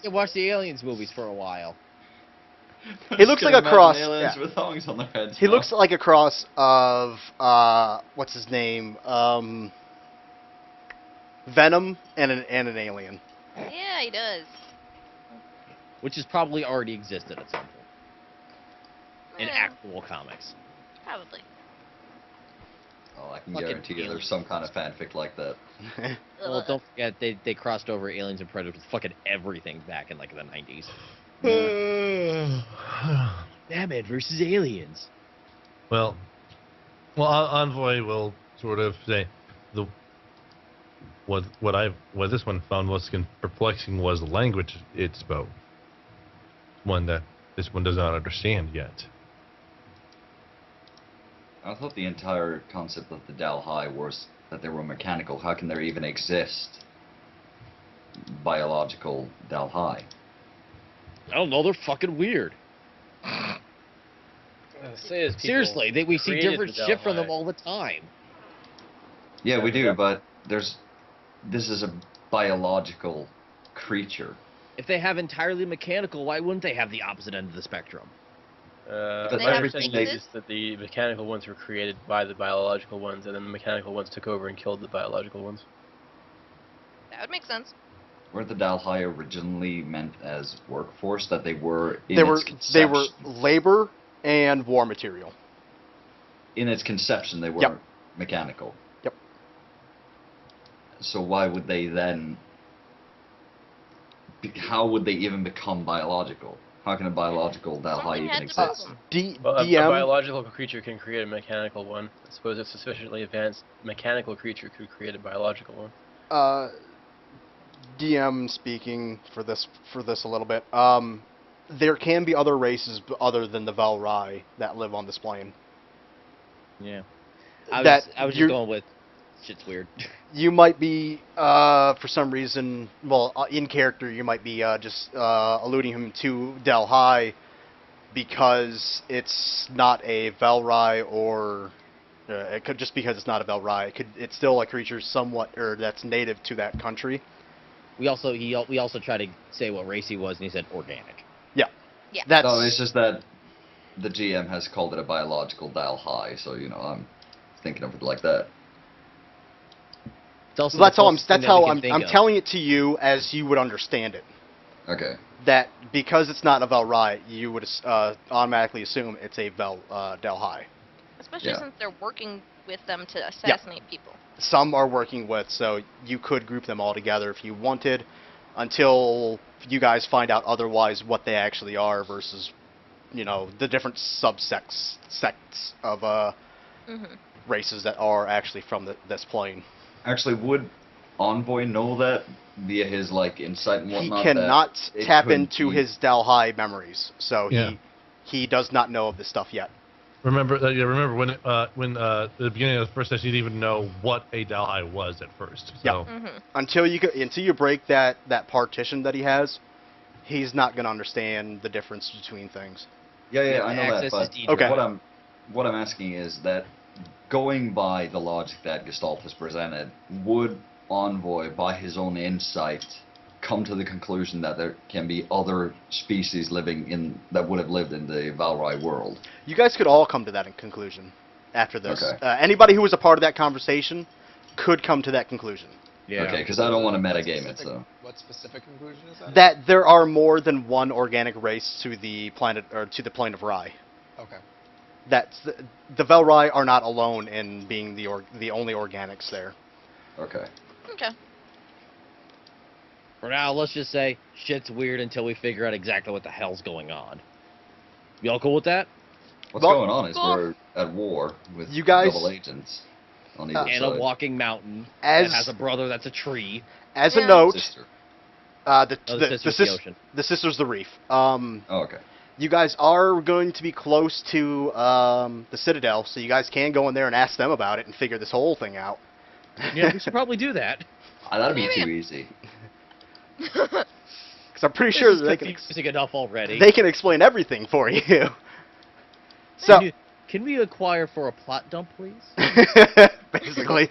Yeah, watch the Aliens movies for a while. He looks like a cross. Aliens Yeah. with thongs on their heads. He now. looks like a cross of what's his name? Venom and an alien. Yeah, he does. Which has probably already existed at some point in Eh, actual comics. Probably. Oh, I can Fucking guarantee you there's some kind of fanfic like that. Well, don't forget they crossed over Aliens and Predators with fucking everything back in like the 90s. Batman versus Aliens. Well, Envoy will sort of say the what this one found most perplexing was the language it spoke. One that this one does not understand yet. I thought the entire concept of the Dalhai was that they were mechanical. How can there even exist biological Dalhai? I don't know. They're fucking weird. Seriously, we see created different the shit from them Dalhai. all the time. Yeah, we do, but this is a biological creature. If they have entirely mechanical, why wouldn't they have the opposite end of the spectrum? But They have everything phases? is that the mechanical ones were created by the biological ones, and then the mechanical ones took over and killed the biological ones. That would make sense. Weren't the Dalhai originally meant as workforce? That they were in They its were conception? labor and war material. In its conception, they were Yep. mechanical. Yep. So why would they then? How would they even become biological? How can a biological Dalhai Something even had to exist? move Well, a DM. biological creature can create a mechanical one. I suppose a sufficiently advanced mechanical creature could create a biological one. DM speaking for this a little bit. There can be other races other than the Valrai that live on this plane. Yeah. I was just going with shit's weird. You might be, for some reason, well, in character, you might be just alluding him to Dalhai because it's not a Valrai, or it could just because it's not a Valrai. It's still a creature somewhat, or that's native to that country. We also tried to say what race he was, and he said organic. Yeah. That's No, it's just that the GM has called it a biological Dalhai, so I'm thinking of it like that. It's also so that's the how closest thing that we can think I'm of. telling it to you as you would understand it. Okay. That because it's not a Valrai, you would automatically assume it's a Dalhai. Especially Yeah. since they're working with them to assassinate people. Some are working with, so you could group them all together if you wanted, until you guys find out otherwise what they actually are versus, the different sects of Mm-hmm. races that are actually from this plane. Actually, would Envoy know that via his insight and He whatnot? cannot that it tap could into be- his Dalhai memories, so Yeah. he does not know of this stuff yet. Remember when at the beginning of the first session, you didn't even know what a Dalhai was at first. So Mm-hmm. Until you break that partition that he has, he's not going to understand the difference between things. Yeah, Yeah, I the know that, access but is Deidre. Okay. what I'm asking is that going by the logic that Gestalt has presented, would Envoy, by his own insight, come to the conclusion that there can be other species that would have lived in the Valrai world? You guys could all come to that conclusion after this. Okay. Anybody who was a part of that conversation could come to that conclusion. Yeah. Okay, because I don't want to What metagame it, specific- so. What specific conclusion is that? That there are more than one organic race to the planet, or to the plane of Rai. Okay. That's the Velrai are not alone in being the only organics there. Okay. Okay. For now, let's just say shit's weird until we figure out exactly what the hell's going on. Y'all cool with that? What's Well, going on is cool. we're at war with You guys- double agents on either And side. a walking mountain As that has a brother that's a tree. as a Yeah. note, Sister. the Oh, the sister's the ocean. the sister's the reef. Oh, okay. You guys are going to be close to the Citadel, so you guys can go in there and ask them about it and figure this whole thing out. Yeah, we should probably do that. That'd be Maybe. too easy. Because I'm pretty sure This is they can confusing enough already. they can explain everything for you. So Can we acquire for a plot dump, please? basically,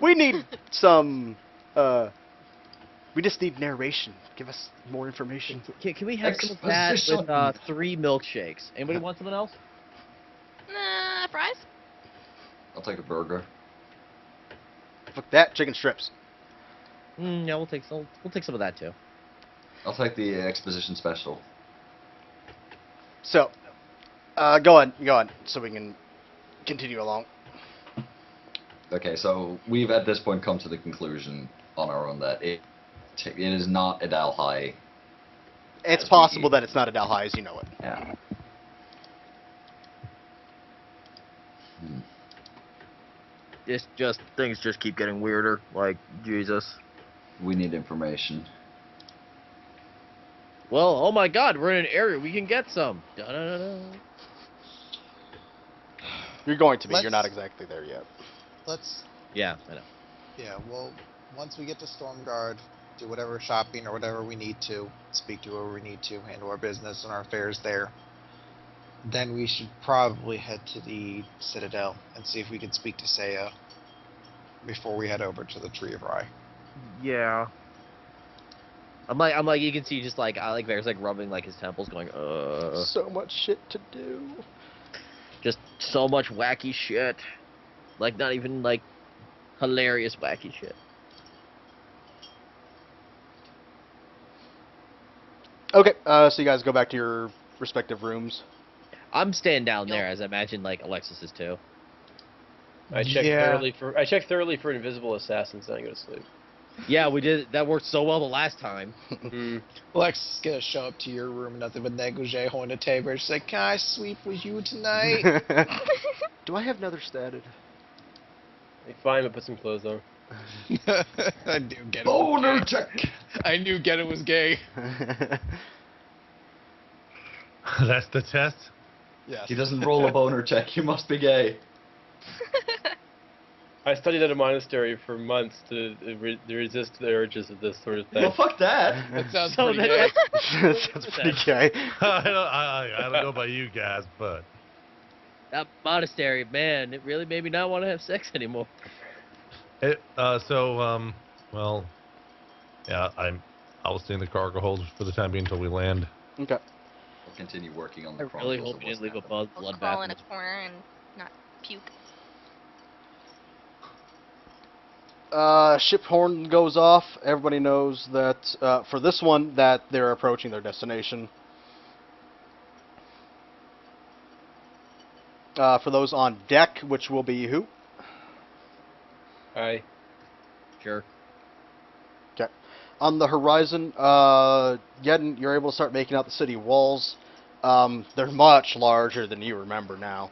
we need some We just need narration. Give us more information. Can we have some of that with Exposition. 3 milkshakes? Anybody want something else? Nah, fries? I'll take a burger. Fuck that. Chicken strips. Yeah, we'll take some of that too. I'll take the exposition special. So, go on, so we can continue along. Okay, so we've at this point come to the conclusion on our own that it is not a Dalhai. It's As possible we- that it's not a Dalhai as you know it. Yeah. Hmm. Just things just keep getting weirder. Like Jesus. We need information. Well, oh my God, we're in an area we can get some. Da-da-da-da. You're going to be. You're not Let's- exactly there yet. Let's. Yeah, I know. Yeah. Well, once we get to Stormguard, do whatever shopping or whatever we need to, speak to whoever we need to, handle our business and our affairs there. Then we should probably head to the Citadel and see if we can speak to Seiya before we head over to the Tree of Rye. Yeah. I'm like, you can see just like, I like Varys like rubbing like his temples, going, So much shit to do. just so much wacky shit. Like not even like hilarious wacky shit. Okay, so you guys go back to your respective rooms. I'm staying down there, as I imagine like Alexis is too. I checked Yeah. thoroughly for invisible assassins, then I go to sleep. Yeah, we did. That worked so well the last time. Hmm. Lex is gonna show up to your room, nothing but negligee, holding a table. She's like, "Can I sleep with you tonight?" Do I have nether statted? Fine, but put some clothes on. I knew Get it. Boner check! I knew Get it was gay. That's the test. Yes. He doesn't roll a boner check, you must be gay. I studied at a monastery for months to resist the urges of this sort of thing. Well, fuck that. That sounds So pretty that- gay. Sounds pretty gay. I don't know about you guys, but That monastery, man, it really made me not want to have sex anymore. well, yeah, I'll stay in the cargo hold for the time being until we land. Okay. I'll continue working on I the really Chronicles hope of you didn't leave a West We'll bloodbath. crawl in a corner and not puke. Ship horn goes off. Everybody knows that for this one that they're approaching their destination. For those on deck, which will be who? I Sure. Okay. On the horizon, Yedin, you're able to start making out the city walls. They're much larger than you remember now.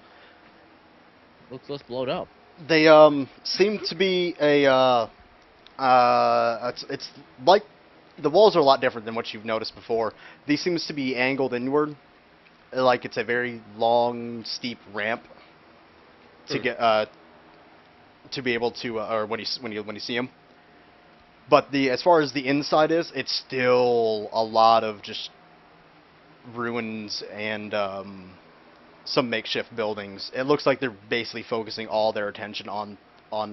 Let's blow it up. They seem to be it's like the walls are a lot different than what you've noticed before. These seems to be angled inward, like it's a very long, steep ramp to get to be able to or when you see them. But as far as the inside is, it's still a lot of just ruins and some makeshift buildings. It looks like they're basically focusing all their attention on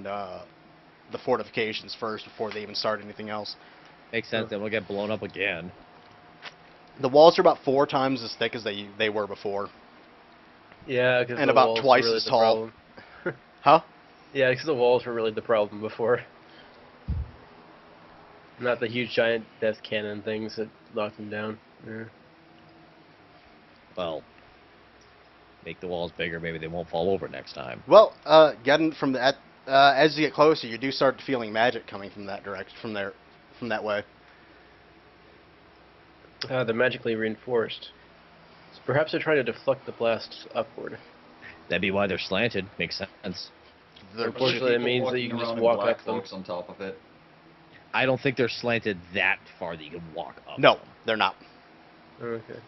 the fortifications first before they even start anything else. Makes sense. Then we'll get blown up again. The walls are about 4 times as thick as they were before. yeah, because And about twice as tall. Huh? Yeah, because the walls were really the problem before. Not the huge giant death cannon things that knocked them down. Yeah. Well, make the walls bigger. Maybe they won't fall over next time. Well, getting from that as you get closer, you do start feeling magic coming from that direction, from that way. They're magically reinforced. So perhaps they're trying to deflect the blast upward. That'd be why they're slanted. Makes sense. Unfortunately, it People means that walking you can just around in walk black up them. cloaks on top of it. I don't think they're slanted that far that you can walk up. No, them. they're not. Okay.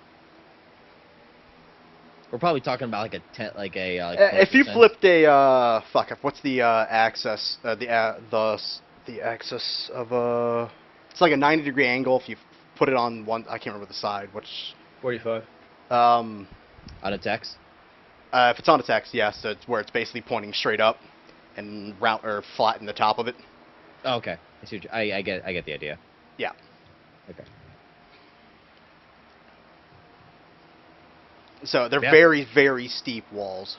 We're probably talking about like a tent, like a. If you 20%. flipped a what's the axis? The axis of it's like a 90-degree angle. If you put it on one, I can't remember the side. Which 45. um, On a text. if it's on a text, yes, it's where it's basically pointing straight up and round or flatten the top of it. Oh, okay. I see. I get the idea. Yeah. Okay. So they're Yeah. very, very steep walls.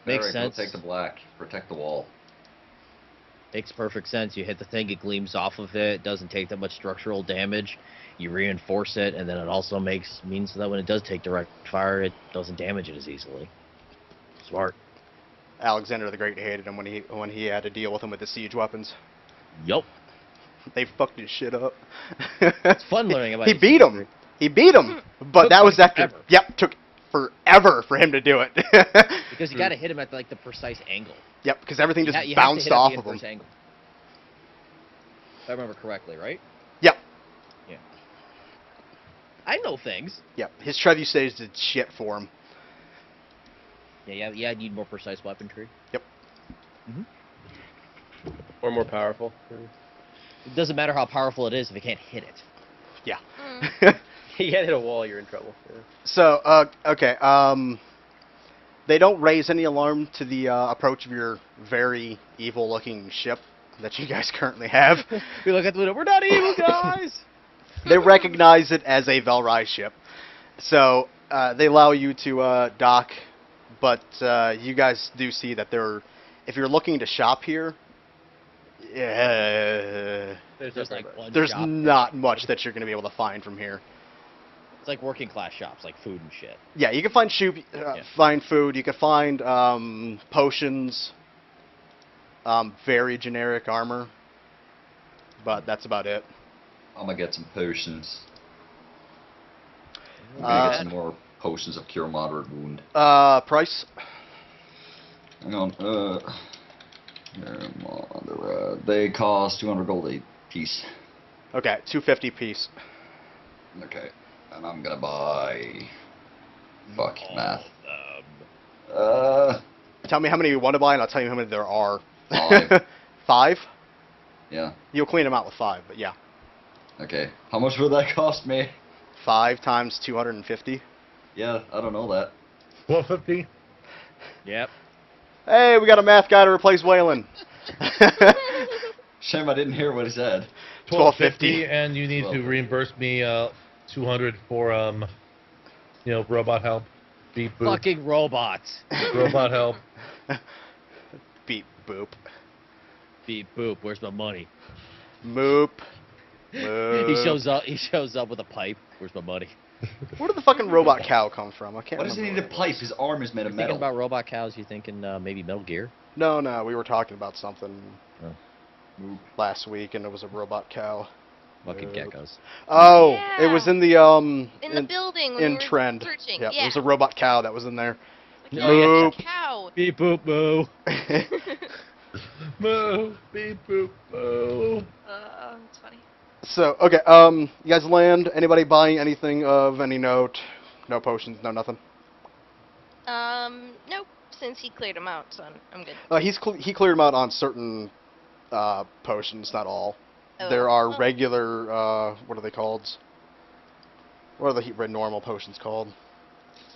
Makes Barrack, sense. Take the black. Protect the wall. Makes perfect sense. You hit the thing, it gleams off of it. Doesn't take that much structural damage. You reinforce it, and then it also means that when it does take direct fire, it doesn't damage it as easily. Smart. Alexander the Great hated him when he had to deal with him with the siege weapons. Yup. They fucked his shit up. It's fun learning about He it. beat him. He beat him. But Took that was like after. forever. Yep, took forever for him to do it. Because you got to hit him at like the precise angle. Yep, because everything just You have to bounced hit at off the of him. inverse angle. If I remember correctly, right? Yep. Yeah. I know things. Yep. His trebuchets did shit for him. Yeah, you need more precise weaponry. Or more powerful. It doesn't matter how powerful it is if it can't hit it. Yeah. You can't hit a wall, you're in trouble. Yeah. So, okay. They don't raise any alarm to the approach of your very evil-looking ship that you guys currently have. We look at the window. We're not evil, guys. They recognize it as a Velrai ship. So, they allow you to dock, but you guys do see that if you're looking to shop here, There's like one there's shop. not much that you're going to be able to find from here. It's like working class shops, like food and shit. Yeah, you can find find food. You can find potions, very generic armor, but that's about it. I'm gonna get some potions. I'm gonna get some Uh, more potions of cure moderate wound. Price? Hang on. They cost 200 gold a piece. Okay, 250 piece. Okay, and I'm gonna buy. Fuck All math. of them. Tell me how many you want to buy, and I'll tell you how many there are. 5. 5? Yeah. You'll clean them out with 5, but yeah. Okay. How much would that cost me? 5 times 250. Yeah, I don't know that. 1250. Yep. Hey, we got a math guy to replace Waylon. Shame I didn't hear what he said. 1250. And you need to 1250. reimburse me 200 for robot help. Beep boop. Fucking robots. Robot help. Beep, boop. Beep boop. Where's my money? Moop. He Moop. shows up with a pipe. Where's my money? Where did the fucking robot cow come from? I can't What does he remember. need a pipe? His arm is made of Thinking metal. about robot cows, you thinking maybe Metal Gear? No, we were talking about something Moop. last week, and it was a robot cow. Fucking Nope. geckos. Oh, it Yeah. was in the In the building when in we were trend. searching. Yep, Yeah. it was a robot cow that was in there. Like, Oh, yeah. no, Nope. it's a cow. Beep boop moo. Moo. Beep boop. Moo. It's funny. So, okay, you guys land. Anybody buying anything of any note? No potions, no nothing. Nope. Since he cleared them out, so I'm good. He cleared them out on certain potions, not all. Oh, There are well, regular, what are they called? What are the normal potions called?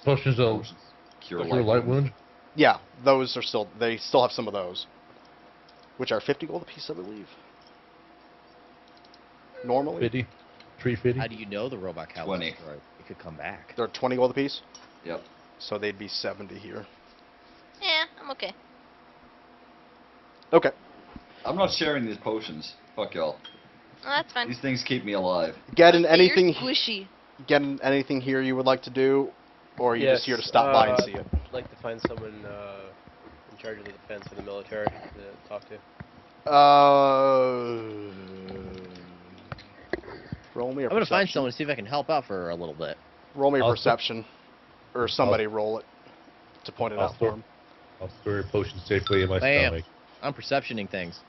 Potions of Potions. Cure light wound. Yeah, those are they still have some of those. Which are 50 gold a piece, I believe. Normally. 50. 350. How do you know the robot cow was 20. destroyed? It could come back. They're 20 gold a piece, Yep. so they'd be 70 here. Yeah, I'm okay. Okay. I'm not sharing these potions. Fuck y'all. Oh, that's fine. These things keep me alive. Getting You're anything squishy. getting anything here you would like to do, or are you just here to stop by and see it? I'd like to find someone in charge of the defense of the military to talk to. Roll me a I'm gonna find perception. someone to see if I can help out for a little bit. Roll me a I'll- perception, or somebody roll it to point it I'll out for store- him. I'll store your potion safely in my Bam. stomach. I'm perceptioning things.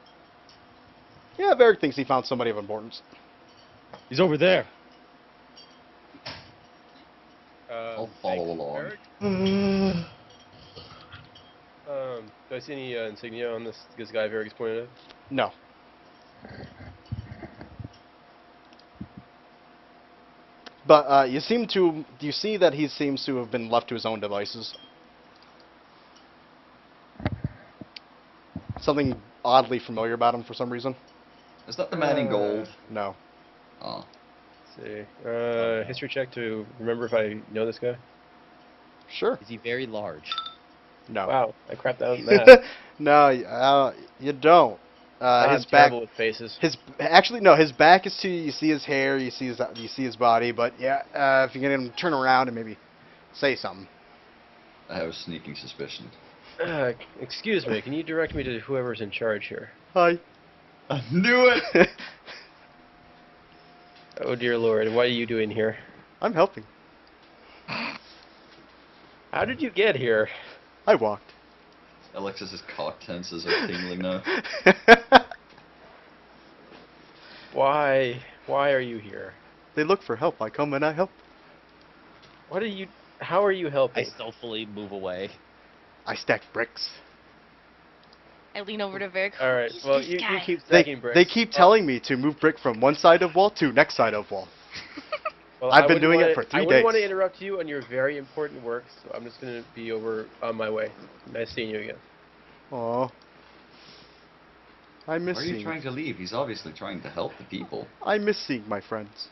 Yeah, Varric thinks he found somebody of importance. He's over there. I'll follow along. Eric? Do I see any insignia on this guy Varric's pointed at? No. But you see that he seems to have been left to his own devices. Something oddly familiar about him for some reason. Is that the man in gold? No. Oh. Let's see. History check to remember if I know this guy. Sure. Is he very large? No. Wow, I crapped out on that. No, you don't. I'm His back. terrible with faces. No. His back is to you. You see his hair. You see his body. But yeah, if you get him to turn around and maybe say something. I have a sneaking suspicion. Excuse me, can you direct me to whoever's in charge here? Hi. I knew it! Oh dear lord, what are you doing here? I'm helping. How did you get here? I walked. Alexis's cock tenses are tingling now. Why are you here? They look for help. I come and I help. How are you I helping? stealthily move away. I stack bricks. I lean over to Varric. Alright, Who's well this you guy? keep stacking bricks. They keep telling me to move brick from one side of wall to next side of wall. Well, I've I been wouldn't doing it wanna- for 3 I wouldn't want to days. interrupt you on your very important work, so I'm just going to be over on my way. Nice seeing you again. Aw. I miss Why are you seeing. trying to leave? He's obviously trying to help the people. I miss seeing my friends.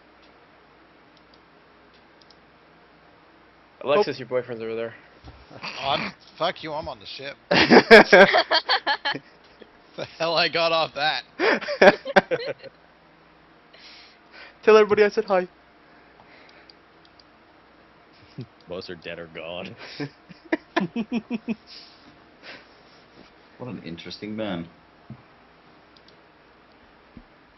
Alexis, your boyfriend's over there. Fuck you, I'm on the ship. The hell I got off that? Tell everybody I said hi. Most are dead or gone. What an interesting man.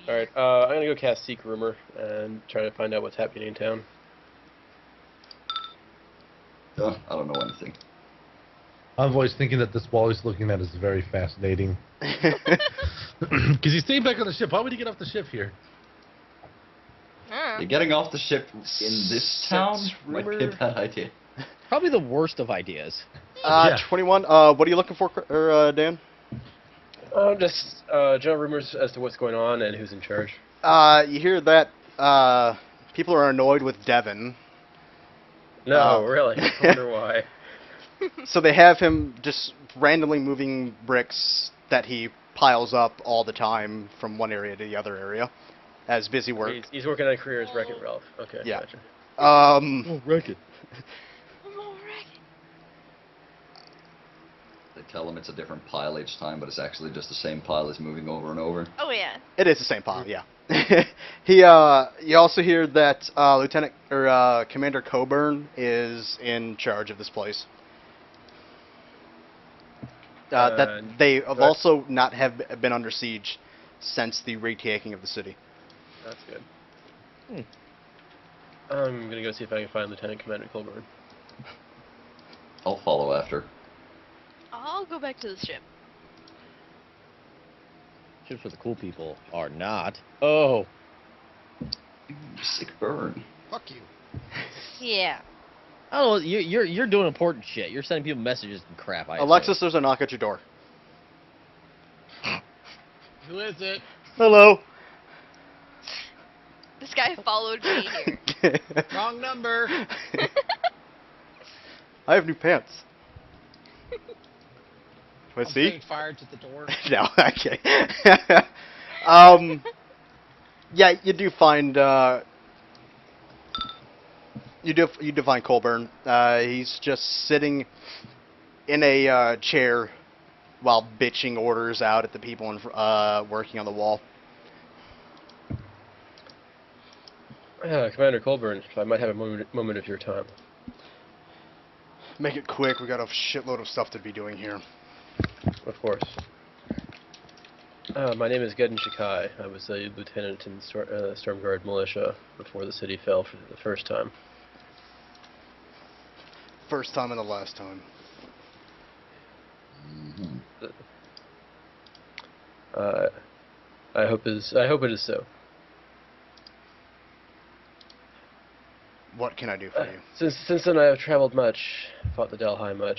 Alright, I'm going to go cast Seek Rumor and try to find out what's happening in town. I don't know anything. Envoy's thinking that this wall he's looking at is very fascinating. Because he's staying back on the ship. Why would he get off the ship here? You're getting off the ship in this town might be a rumor. bad idea. Probably the worst of ideas. Yeah. 21. What are you looking for, Dan? Just general rumors as to what's going on and who's in charge. You hear that people are annoyed with Devin, No, really. I wonder why. so they have him just randomly moving bricks that he piles up all the time from one area to the other area as busy work. He's working on a career as Wreck-It Ralph. Okay, Yeah. gotcha. Oh, Wreck-It. They tell him it's a different pile each time, but it's actually just the same pile is moving over and over. Oh yeah. It is the same pile, yeah. You also hear that Commander Coburn is in charge of this place. That they have but- also not have been under siege since the retaking of the city. That's good. I'm gonna go see if I can find Lieutenant Commander Colburn. I'll follow after. I'll go back to the ship. Shit for the cool people are not. Oh. Sick burn. Fuck you. Yeah. I don't know. You're doing important shit. You're sending people messages and crap. I Alexis, there's a knock at your door. Who is it? Hello. This guy followed me here. Wrong number. I have new pants. Let's I'm see. getting fired to the door. No, okay. Yeah, you do find you do find Colburn. He's just sitting in a chair while bitching orders out at the people working on the wall. Commander Colburn, if I might have a moment of your time. Make it quick. We got a shitload of stuff to be doing here. Of course. My name is Gedden Shikai. I was a lieutenant in Stormguard militia before the city fell for the first time. First time and the last time. Mm-hmm. I hope it is so. What can I do for you? Since then, I have traveled much, fought the Dalhai much,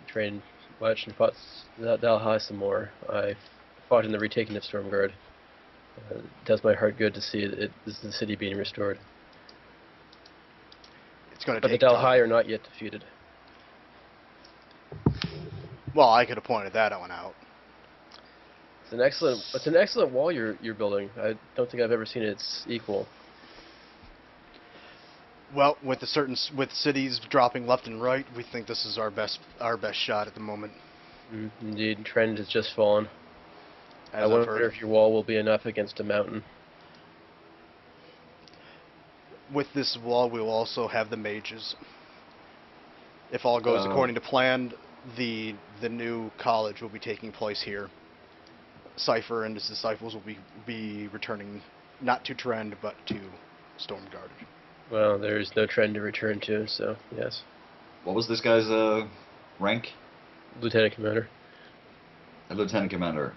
trained much, and fought the Dalhai some more. I fought in the retaking of Stormguard. It does my heart good to see the city being restored. It's going to But the take Dalhai time. are not yet defeated. Well, I could have pointed that one out. It's an excellent wall you're building. I don't think I've ever seen its equal. Well, with cities dropping left and right, we think this is our best shot at the moment. Indeed, trend has just fallen. As I I've wonder heard. if your wall will be enough against a mountain. With this wall, we will also have the mages. If all goes Oh. according to plan, the new college will be taking place here. Cypher and his disciples will be returning not to Trend but to Stormguard. Well, there's no trend to return to, so yes. What was this guy's rank? Lieutenant Commander. Lieutenant Commander,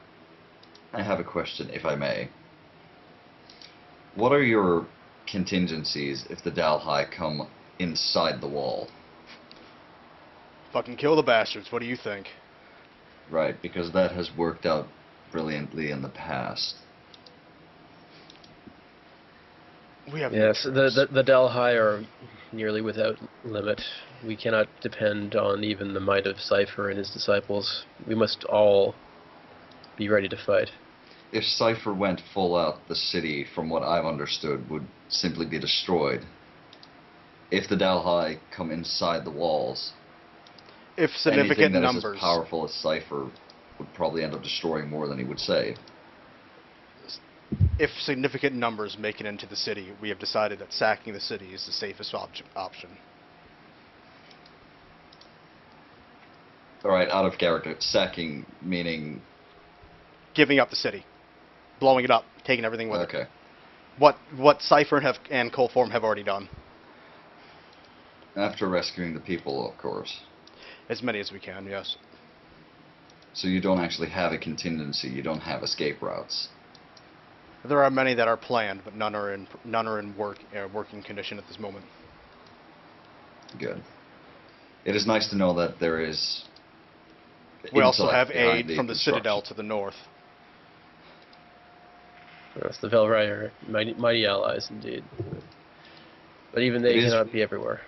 I have a question, if I may. What are your contingencies if the Dalhai come inside the wall? Fucking kill the bastards. What do you think? Right, because that has worked out brilliantly in the past. We have Yes, no the choice. the Dalhai are nearly without limit. We cannot depend on even the might of Cypher and his disciples. We must all be ready to fight. If Cypher went full out, the city, from what I've understood, would simply be destroyed. If the Dalhai come inside the walls, If significant anything that is numbers, as powerful as Cypher would probably end up destroying more than he would save. if significant numbers make it into the city, we have decided that sacking the city is the safest option. Alright, out of character. Sacking meaning... Giving up the city, blowing it up, taking everything with it. Okay. What Cypher and Coldform have already done. After rescuing the people, of course. As many as we can, yes. So you don't actually have a contingency, you don't have escape routes. There are many that are planned, but none are in working condition at this moment. Good. It is nice to know that there is... We also intellect have behind aid from the construction. Citadel to the north. Yes, the Velrai are mighty allies indeed. But even they It is- cannot be everywhere.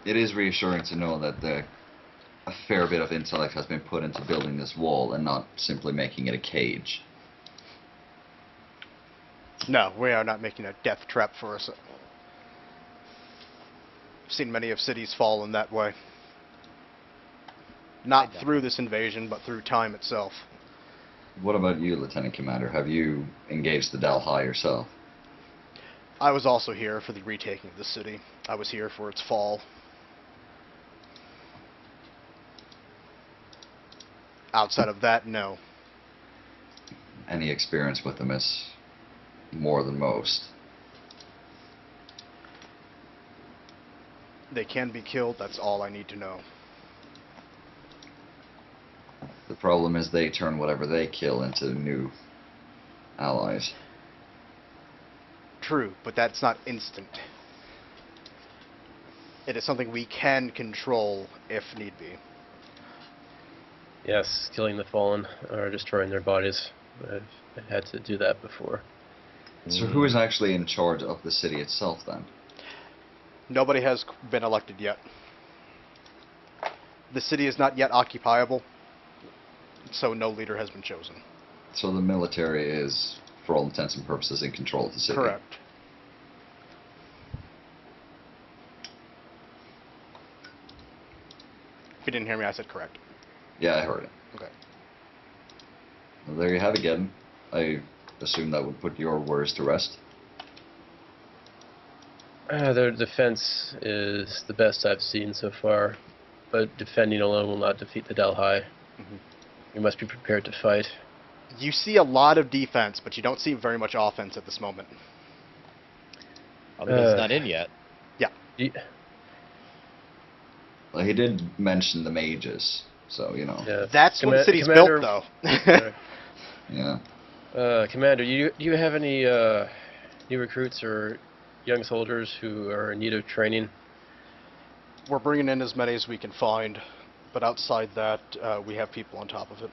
It is reassuring to know that a fair bit of intellect has been put into building this wall and not simply making it a cage. No, we are not making a death trap for us. I've seen many of cities fall in that way. Not through this invasion, but through time itself. What about you, Lieutenant Commander? Have you engaged the Dalhai yourself? I was also here for the retaking of the city. I was here for its fall. Outside of that, no. Any experience with them is more than most. They can be killed, that's all I need to know. The problem is they turn whatever they kill into new allies. True, but that's not instant. It is something we can control if need be. Yes, killing the fallen or destroying their bodies. I've had to do that before. So who is actually in charge of the city itself then? Nobody has been elected yet. The city is not yet occupiable, so no leader has been chosen. So the military is, for all intents and purposes, in control of the city. Correct. If you didn't hear me, I said correct. Yeah, I heard it. Okay. Well, there you have it again. I assume that would put your worries to rest. Their defense is the best I've seen so far, but defending alone will not defeat the Dalhai. Mhm. We must be prepared to fight. You see a lot of defense, but you don't see very much offense at this moment. Because it's not in yet. Ye- Well, he did mention the mages, so, you know. Yeah. That's what the city's Commander- built, though. Yeah. Commander, do you have any new recruits or young soldiers who are in need of training? We're bringing in as many as we can find, but outside that, we have people on top of it.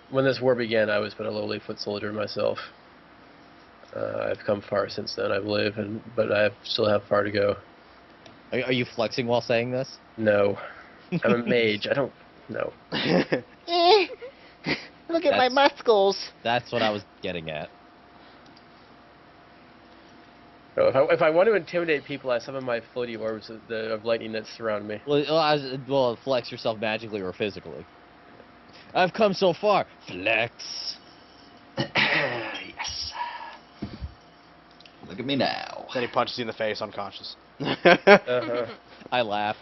When this war began, I was but a lowly foot soldier myself. I've come far since then, I believe, but I still have far to go. Are you flexing while saying this? No. I'm a mage. I don't know. Look at my That's- muscles. That's what I was getting at. No, if I want to intimidate people, I summon my floaty orbs of lightning that surround me. Well, flex yourself magically or physically. I've come so far. Flex. Yes. Look at me now. Then he punches you in the face, unconscious. Uh-huh. I laugh.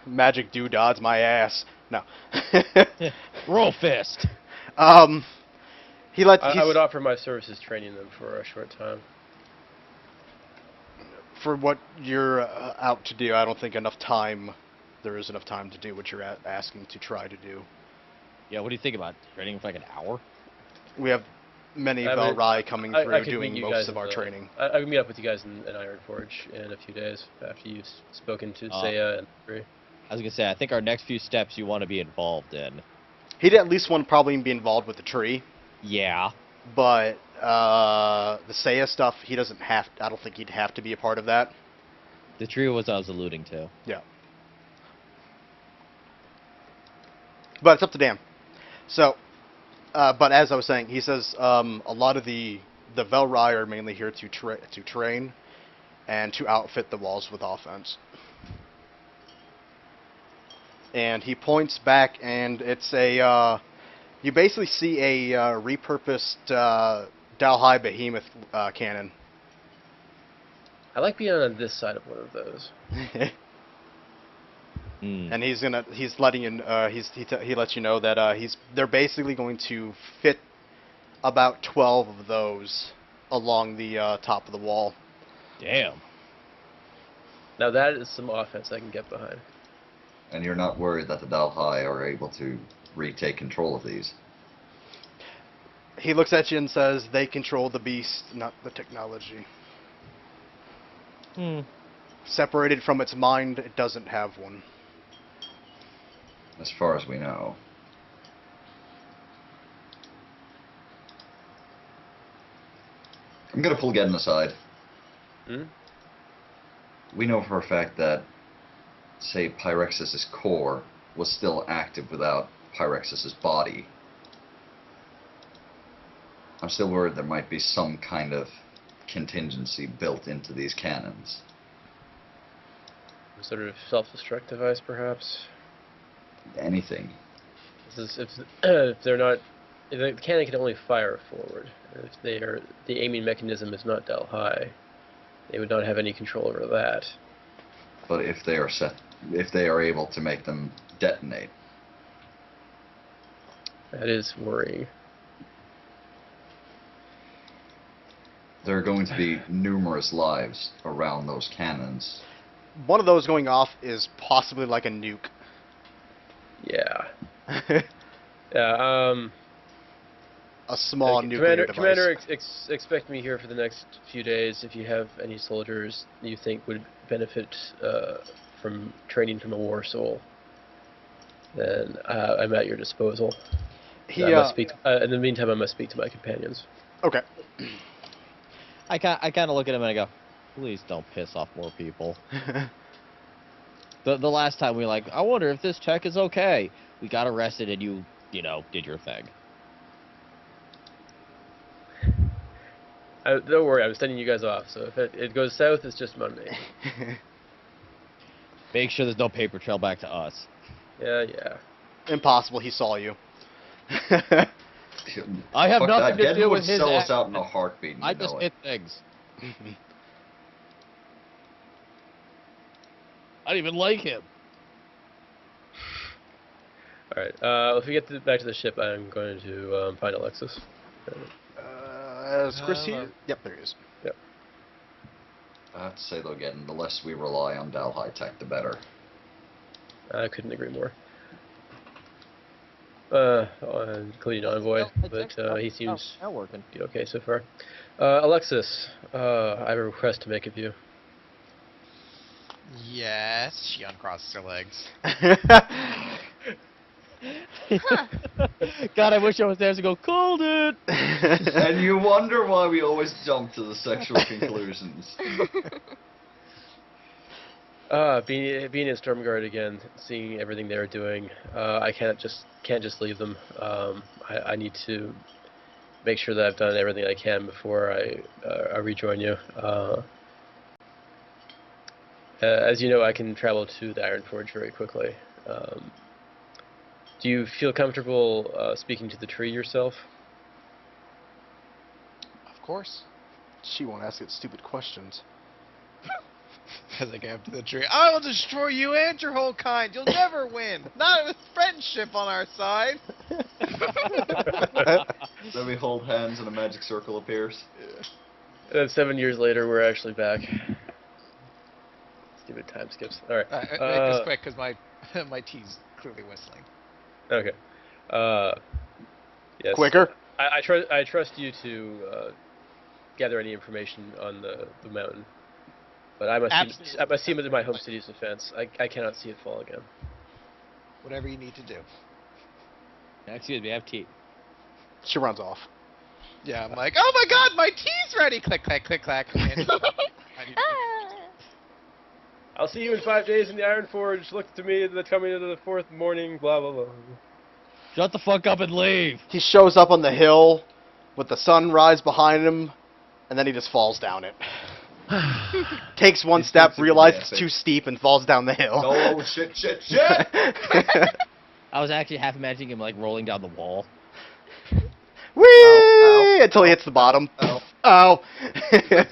Magic doodads my ass. No. Roll fist. He lets. I would offer my services training them for a short time. For what you're out to do, I don't think there is enough time to do what you're asking to try to do. Yeah, what do you think about training for like an hour? We have many I mean, Velrai coming I through could doing meet you most guys of our in the- training. I can meet up with you guys in Ironforge in a few days after you've spoken to Seiya and Free. I was gonna say, I think our next few steps you want to be involved in. He'd at least want to probably be involved with the tree, Yeah. but the Seiya stuff, he doesn't have. I don't think he'd have to be a part of that. The trio was I was alluding to. Yeah. But it's up to Dan. So, but as I was saying, he says a lot of the Velrai are mainly here to train and to outfit the walls with offense. And he points back, and it's a you basically see a repurposed Dalhai Behemoth cannon. I like being on this side of one of those. Hmm. And he's letting you he lets you know that they're basically going to fit about 12 of those along the top of the wall. Damn. Now that is some offense I can get behind. And you're not worried that the Dalhai are able to retake control of these? He looks at you and says, "They control the beast, not the technology. Hmm. Separated from its mind, it doesn't have one." As far as we know. I'm gonna pull Geddon aside. Hmm? We know for a fact that, say, Pyrexis' core was still active without Pyrexis' body. I'm still worried there might be some kind of contingency built into these cannons. Some sort of self-destruct device, perhaps. Anything. This is, if they're not, if the cannon can only fire forward. If the aiming mechanism is not Dalhai, they would not have any control over that. But if they are able to make them detonate, That is worrying. there are going to be numerous lives around those cannons. One of those going off is possibly like a nuke. Yeah. Yeah. A small Okay, nuclear device. Commander, expect me here for the next few days. If you have any soldiers that you think would benefit from training from a war soul, then I'm at your disposal. He, I must speak. In the meantime, I must speak to my companions. okay. I kind of look at him and I go, please don't piss off more people. The last time we were like, I wonder if this check is okay. We got arrested and you did your thing. Don't worry, I'm sending you guys off. So if it goes south, it's just on me. Make sure there's no paper trail back to us. Yeah. Impossible. He saw you. I have Fuck nothing that. to Geddon do would with his sell us act- out in a heartbeat. And I you know just it. hit things. I don't even like him. All right. If we get back to the ship, I'm going to find Alexis. Is Chris Hello. here? Yep, there he is. I have to say though, Geddon, the less we rely on Dalhai tech, the better. I couldn't agree more. Including Envoy, but he seems not working. to be okay so far. Alexis, I have a request to make of you. Yes, she uncrosses her legs. God, I wish I was there to go, called it! And you wonder why we always jump to the sexual conclusions. Being in Stormguard again, seeing everything they're doing, I can't just leave them. I need to make sure that I've done everything I can before I rejoin you. As you know, I can travel to the Ironforge very quickly. Do you feel comfortable speaking to the tree yourself? Of course. She won't ask it stupid questions. As I go up to the tree, I will destroy you and your whole kind. You'll never win. Not with friendship on our side. Then we hold hands and a magic circle appears. And then 7 years later, we're actually back. Stupid time skips. All right. Make this quick, because my tea's clearly whistling. Okay. Yes. Quicker. I trust you to gather any information on the mountain, but I must see it in my home city's defense. I cannot see it fall again. Whatever you need to do. Excuse me, I have tea. She runs off. Yeah, I'm like, oh my god, my tea's ready! Click, clack, click, clack. I need to Ah. I'll see you in 5 days in the Ironforge. Look to me the coming of the fourth morning. Blah blah blah. Shut the fuck up and leave. He shows up on the hill with the sunrise behind him, and then he just falls down it. Takes one He's step, too realizes it's epic. too steep, and falls down the hill. Oh, shit. I was actually half imagining him like rolling down the wall. Whee! Ow, ow. Until he hits the bottom. Ow. Ow! That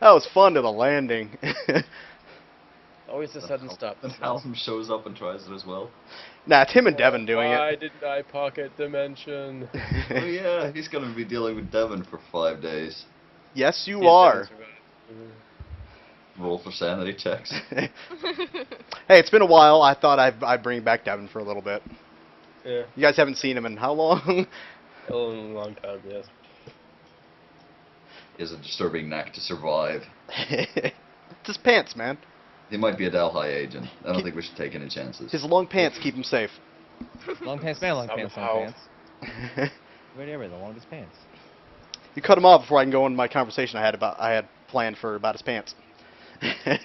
was fun to the landing. Always a sudden stop. And Hallam shows up and tries it as well. Nah, it's him and Devin doing Why it. didn't I pocket dimension? Oh yeah, he's gonna be dealing with Devon for 5 days. Yes, you See if are. Devin survives. Roll for sanity checks. Hey, it's been a while. I thought I'd bring back Devin for a little bit. Yeah, You guys haven't seen him in how long? a long time. Yes. He has a disturbing knack to survive. It's his pants, man. He might be a Delhi agent. I don't think we should take any chances. His long pants keep him safe. Long pants, man, long pants, Somehow. long pants. Whatever, the longest pants. You cut him off before I can go into my conversation I had planned for about his pants.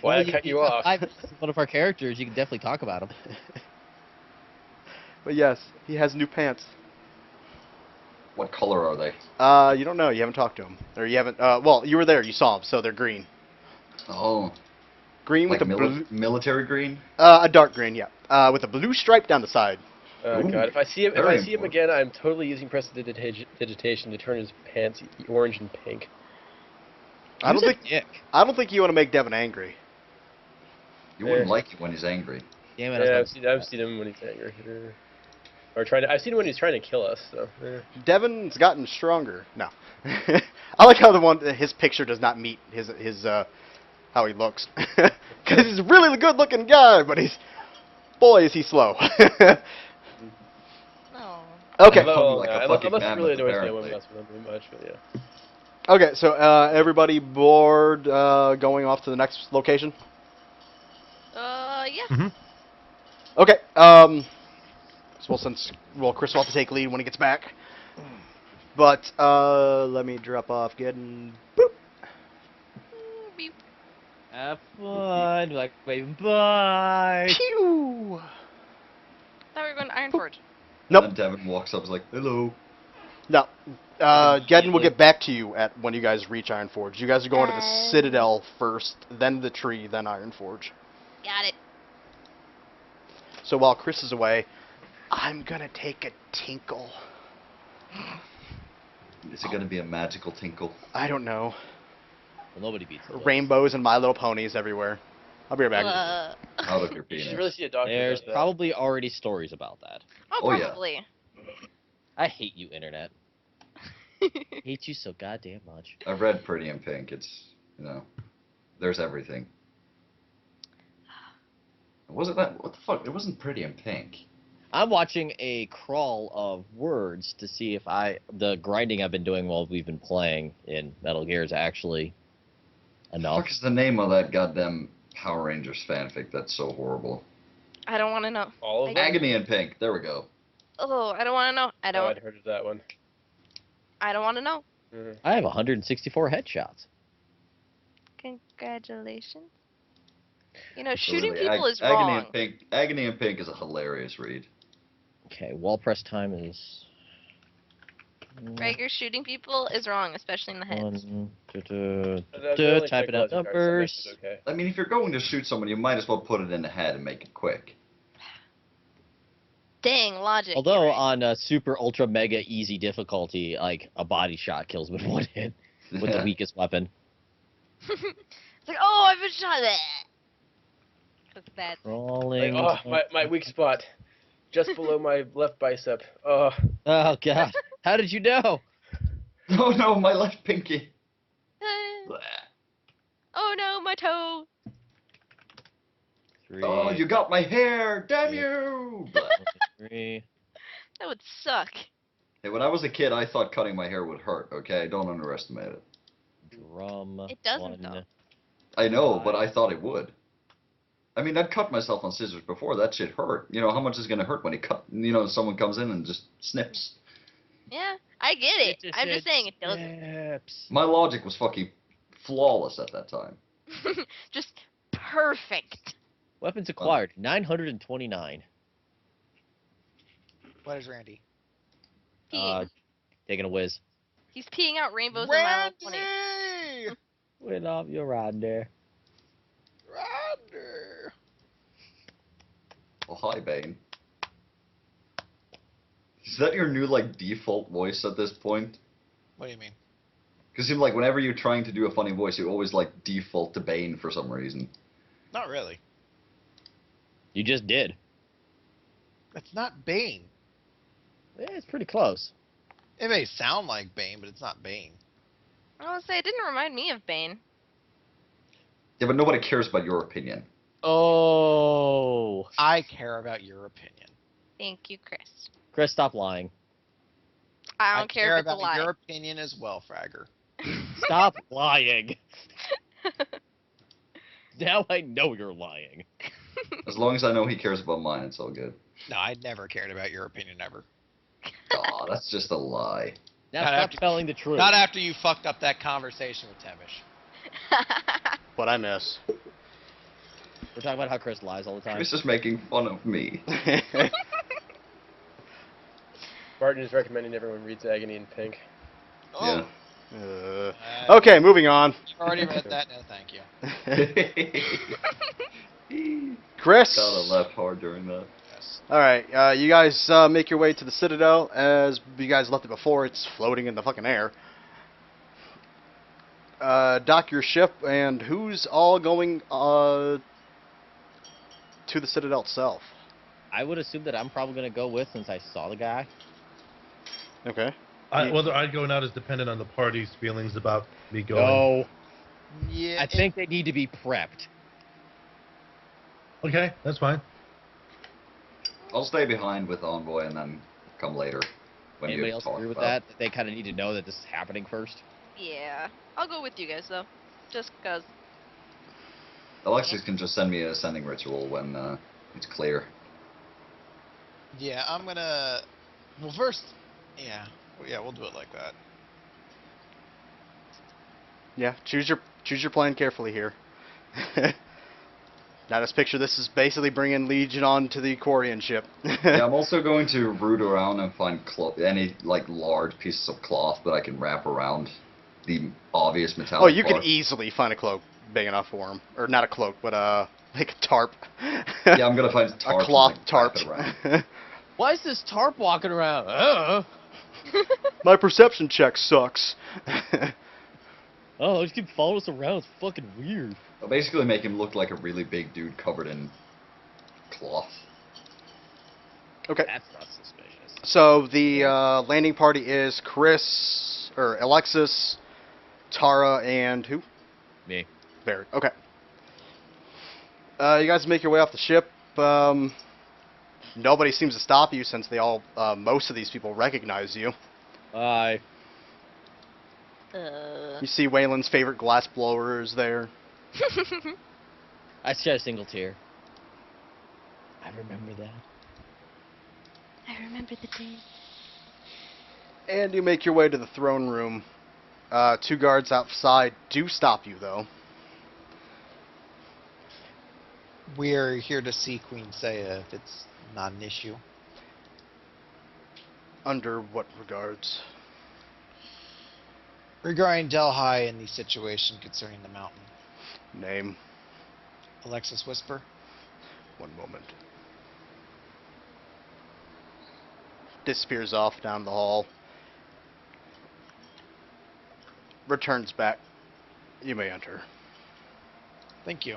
Why I cut you off? One of our characters, you can definitely talk about him. But yes, he has new pants. What color are they? You don't know. You haven't talked to him, or you haven't. Well, you were there. You saw them, so they're green. Oh, Green like with a blue, military green? a dark green, yeah. With a blue stripe down the side. Oh Ooh, god! If I see him very again, important. I'm totally using prestidigitation to turn his pants orange and pink. I don't Who's a think. dick? I don't think you want to make Devin angry. You wouldn't Yeah. like it when he's angry. Damn it, I Yeah, was about to I've seen him when he's angry. Or trying to. I've seen him when he's trying to kill us. So. Devin's gotten stronger. No, I like how his picture does not meet his how he looks, because he's a really good looking guy, but boy is he slow. No. Okay. Well, like a unless fucking it mammoth, really annoys me, I apparently. wouldn't mess with him very much. But yeah. Okay, so everybody bored going off to the next location? Yeah. Okay, Chris will have to take lead when he gets back. But, let me drop off getting... Boop. Beep. have fun. Like, wait, bye. Pew! Thought we were going to Ironforge. Nope. And then Devon walks up and is like, hello. No. Geddon will get back to you when you guys reach Ironforge. You guys are going to the Citadel first, then the tree, then Ironforge. Got it. So while Chris is away, I'm gonna take a tinkle. Is it going to be a magical tinkle? I don't know. Well, nobody beats it. Rainbows and My Little Ponies everywhere. I'll be right back. Out of your You penis. should really see a doctor. There's about that. probably already stories about that. Oh, yeah. Probably. I hate you, internet. Hate you so goddamn much. I've read Pretty in Pink. It's, there's everything. Wasn't that, what the fuck? It wasn't Pretty in Pink. I'm watching a crawl of words to see if the grinding I've been doing while we've been playing in Metal Gear is actually What enough. the fuck is the name of that goddamn Power Rangers fanfic that's so horrible? I don't want to know. All of them. Agony in Pink. There we go. Oh, I don't want to know. I Oh, don't. I'd heard of that one. I don't want to know. Mhm. I have 164 headshots. Congratulations. You know, shooting Literally, people is Agony wrong. and Pink. Agony and Pink is a hilarious read. Okay, wall press time is. Rager, shooting people is wrong, especially in the head. One, Type typing out numbers. Okay. I mean, if you're going to shoot someone, you might as well put it in the head and make it quick. Dang, logic. you're Although right. on super ultra mega easy difficulty, like a body shot kills with one hit with the weakest weapon. It's like, oh, I've been shot at. Because that's... Rolling. My weak spot, just below my left bicep. Oh, Oh god. How did you know? Oh no, my left pinky. Bleh. Oh no, my toe. 3, Oh, you got my hair! Damn you! Bleh. 3. That would suck. Hey, when I was a kid, I thought cutting my hair would hurt. Okay, don't underestimate it. Drum. It doesn't, 1. though. I know, but I thought it would. I mean, I'd cut myself on scissors before. That shit hurt. You know, how much is gonna hurt when you cut? You know, someone comes in and just snips. Yeah, I get it. I'm just saying it doesn't. Snaps. My logic was fucking flawless at that time. Just perfect. Weapons acquired 929. What is Randy? Peeing. Taking a whiz. He's peeing out rainbows in my level 20. Randy! Went off your rod there. Randy! Oh, hi, Bane. Is that your new, like, default voice at this point? What do you mean? Because like, whenever you're trying to do a funny voice, you always, like, default to Bane for some reason. Not really. You just did. It's not Bane. Yeah, it's pretty close. It may sound like Bane, but it's not Bane. I was say it didn't remind me of Bane. Yeah, but nobody cares about your opinion. Oh. I care about your opinion. Thank you, Chris. Chris, stop lying. I don't care if it's a about lie. your opinion as well, Fragger. Stop lying. Now I know you're lying. As long as I know he cares about mine, it's all good. No, I never cared about your opinion ever. Aw, that's just a lie. Now Not stop after- telling the truth. Not after you fucked up that conversation with Tevish. What I miss. We're talking about how Chris lies all the time. Chris is making fun of me. Martin is recommending everyone reads Agony in Pink. Yeah. Okay, moving on. You've already read that. No, thank you. Chris. Gotta laugh hard during that. Yes. All right, you guys make your way to the Citadel. As you guys left it before, it's floating in the fucking air. Dock your ship, and who's all going to the Citadel itself? I would assume that I'm probably going to go with since I saw the guy. Okay. Whether I'd go out is dependent on the party's feelings about me going. No. Yeah. I think they need to be prepped. Okay, that's fine. I'll stay behind with Envoy and then come later. When Anybody you else talk agree with about- that? They kind of need to know that this is happening first. Yeah. I'll go with you guys, though. Just because. Alexis can just send me a sending ritual when it's clear. Yeah, I'm gonna. Well, first. Yeah. Yeah, we'll do it like that. Yeah, choose your plan carefully here. Now, just picture this is basically bringing Legion on to the Quarian ship. Yeah, I'm also going to root around and find any like large pieces of cloth that I can wrap around the obvious metallic. Oh, you could parts. easily find a cloak big enough for him, or not a cloak, but like a tarp. Yeah, I'm gonna find a tarp. A cloth and, like, tarp. wrap it around. Why is this tarp walking around? My perception check sucks. Oh, just keep following us around. It's fucking weird. I'll basically make him look like a really big dude covered in cloth. Okay. That's not suspicious. So the landing party is Chris, or Alexis, Tara, and who? Me. Barrett. Okay. You guys make your way off the ship. Nobody seems to stop you since they all, most of these people recognize you. Bye. You see Waylon's favorite glass blower is there. I shed a single tear. I remember that. I remember the day. And you make your way to the throne room. 2 guards outside do stop you, though. We're here to see Queen Saya if it's not an issue. Under what regards? Regarding Delhi and the situation concerning the mountain. Name. Alexis Whisper. One moment. Disappears off down the hall. Returns back. You may enter. Thank you.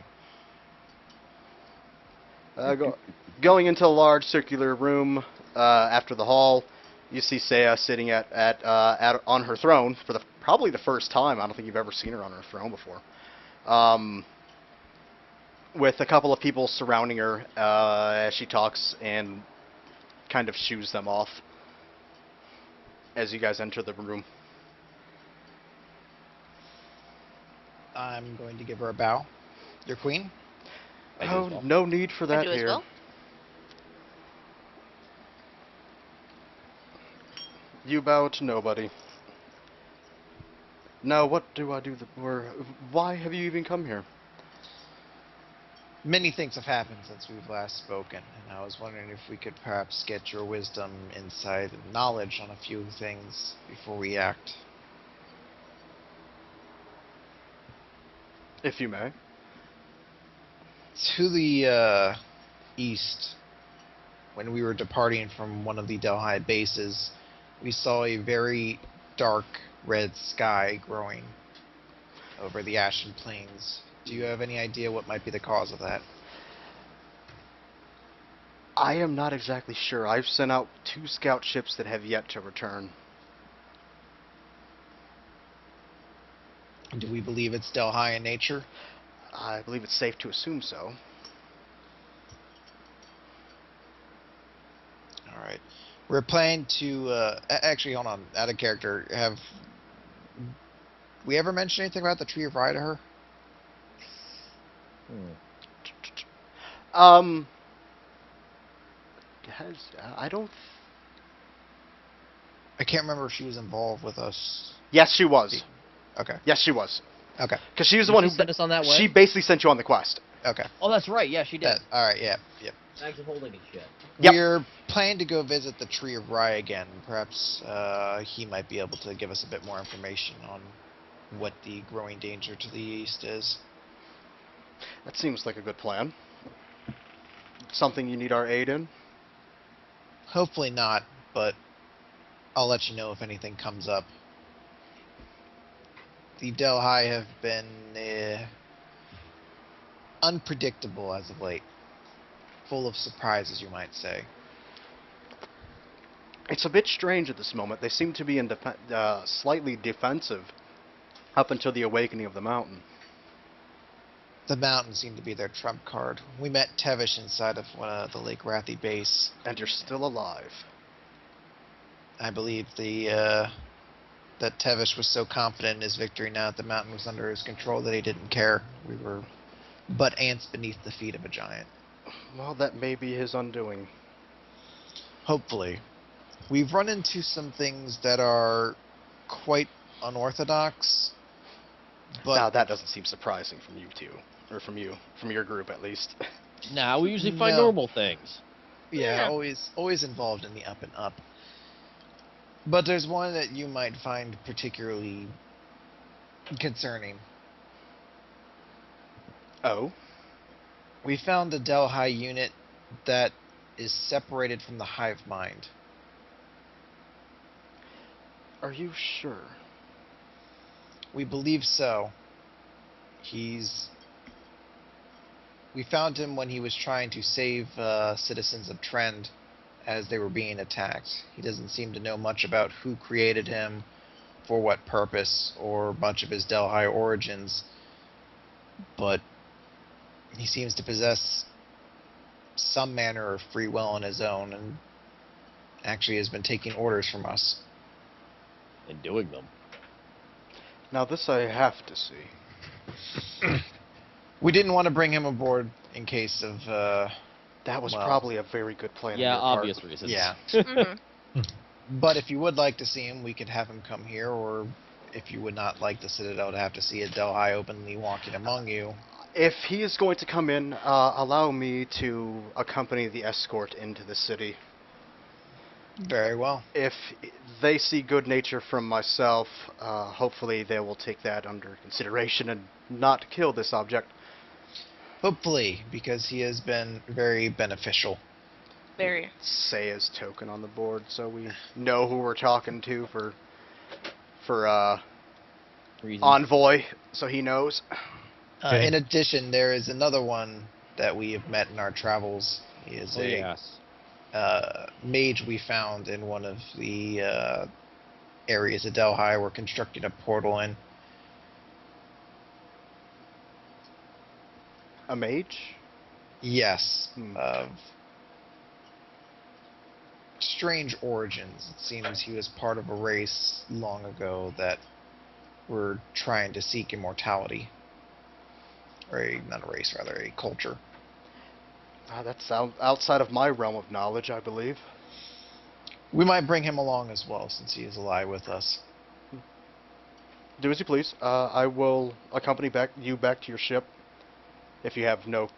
Going into a large circular room after the hall, you see Saya sitting on her throne for probably the first time. I don't think you've ever seen her on her throne before. With a couple of people surrounding her as she talks and kind of shoos them off as you guys enter the room. I'm going to give her a bow. Your queen? I do Oh, as well. no need for I that do as here. well. You bow to nobody. Now, what do I do? Why have you even come here? Many things have happened since we've last spoken, and I was wondering if we could perhaps get your wisdom, insight, and knowledge on a few things before we act. If you may. To the east, when we were departing from one of the Delhi bases, we saw a very dark red sky growing over the Ashen Plains. Do you have any idea what might be the cause of that? I am not exactly sure. I've sent out 2 scout ships that have yet to return. Do we believe it's Delhi in nature? I believe it's safe to assume so. All right. We're planning to actually hold on, out of character. Have we ever mentioned anything about the Tree of Rye to her? I don't... I can't remember if she was involved with us. Yes, she was. Okay. Yes, she was. Okay. Because she was the Did one she who... sent us on that way? She basically sent you on the quest. Okay. Oh, that's right. Yeah, she did. All right. Yeah. Yep. Thanks for holding it, shit. Yep. We're planning to go visit the Tree of Rye again. Perhaps he might be able to give us a bit more information on what the growing danger to the east is. That seems like a good plan. Something you need our aid in? Hopefully not, but I'll let you know if anything comes up. The Delhi have been unpredictable as of late. Full of surprises, you might say. It's a bit strange at this moment. They seem to be in slightly defensive up until the awakening of the mountain. The mountains seem to be their trump card. We met Tevish inside of the Lake Rathi base. And you're still alive. I believe that Tevish was so confident in his victory now that the mountain was under his control that he didn't care. We were but ants beneath the feet of a giant. Well, that may be his undoing. Hopefully. We've run into some things that are quite unorthodox, but Now, that doesn't seem surprising from you two. Or from your group at least. Nah, we usually find No. normal things. yeah, Yeah. always involved in the up and up. But there's one that you might find particularly concerning. Oh? We found a Delhi unit that is separated from the hive mind. Are you sure? We believe so. We found him when he was trying to save citizens of Trend as they were being attacked. He doesn't seem to know much about who created him, for what purpose, or much of his Delhi origins, but he seems to possess some manner of free will on his own, and actually has been taking orders from us. And doing them. Now, this I have to see. We didn't want to bring him aboard in case of, That was well, probably a very good plan on Yeah, your part. obvious reasons. yeah. Mhm. But if you would like to see him, we could have him come here, or if you would not like the Citadel to have to see a Delhi openly walking among you. If he is going to come in, allow me to accompany the escort into the city. Very well. If they see good nature from myself, hopefully they will take that under consideration and not kill this object. Hopefully, because he has been very beneficial. Very. Say his token on the board so we know who we're talking to for Reasons. Envoy, so he knows. Okay. In addition, there is another one that we have met in our travels. He is Oh, a yes. mage we found in one of the areas of Delhi. We're constructing a portal in. A mage? Yes, Hmm. of strange origins. It seems he was part of a race long ago that were trying to seek immortality. Or not a race, rather, a culture. That's outside of my realm of knowledge, I believe. We might bring him along as well, since he is alive with us. Do as you please. I will accompany you back to your ship if you have no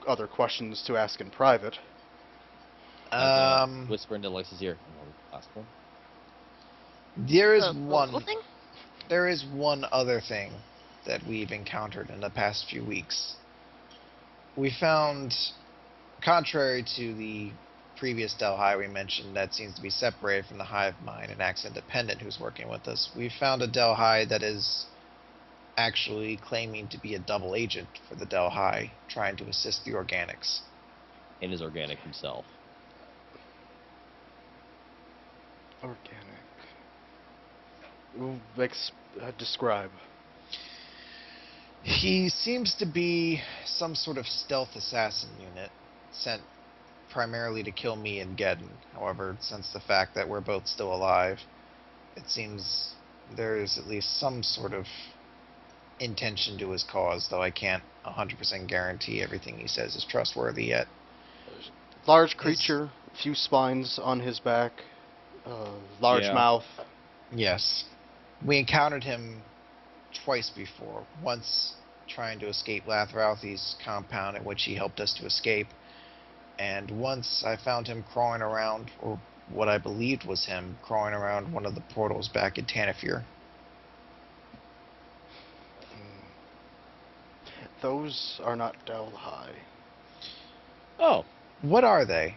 other questions to ask in private. Whisper into Alexa's ear. Last one. There is The political thing? There is one other thing that we've encountered in the past few weeks. We found, contrary to the previous Delhi we mentioned that seems to be separated from the hive mind and acts independent who's working with us, we found a Delhi that is actually claiming to be a double agent for the Delhi, trying to assist the organics. And is organic himself. Organic. Describe. He seems to be some sort of stealth assassin unit sent primarily to kill me and Geddon. However, since the fact that we're both still alive, it seems there is at least some sort of intention to his cause, though I can't 100% guarantee everything he says is trustworthy yet. Large creature, few spines on his back, large Yeah. mouth. Yes. We encountered him twice before. Once trying to escape Lathralthi's compound, in which he helped us to escape. And once I found him crawling around, or what I believed was him, crawling around one of the portals back in Tanafir. Those are not Delhi. Oh. What are they?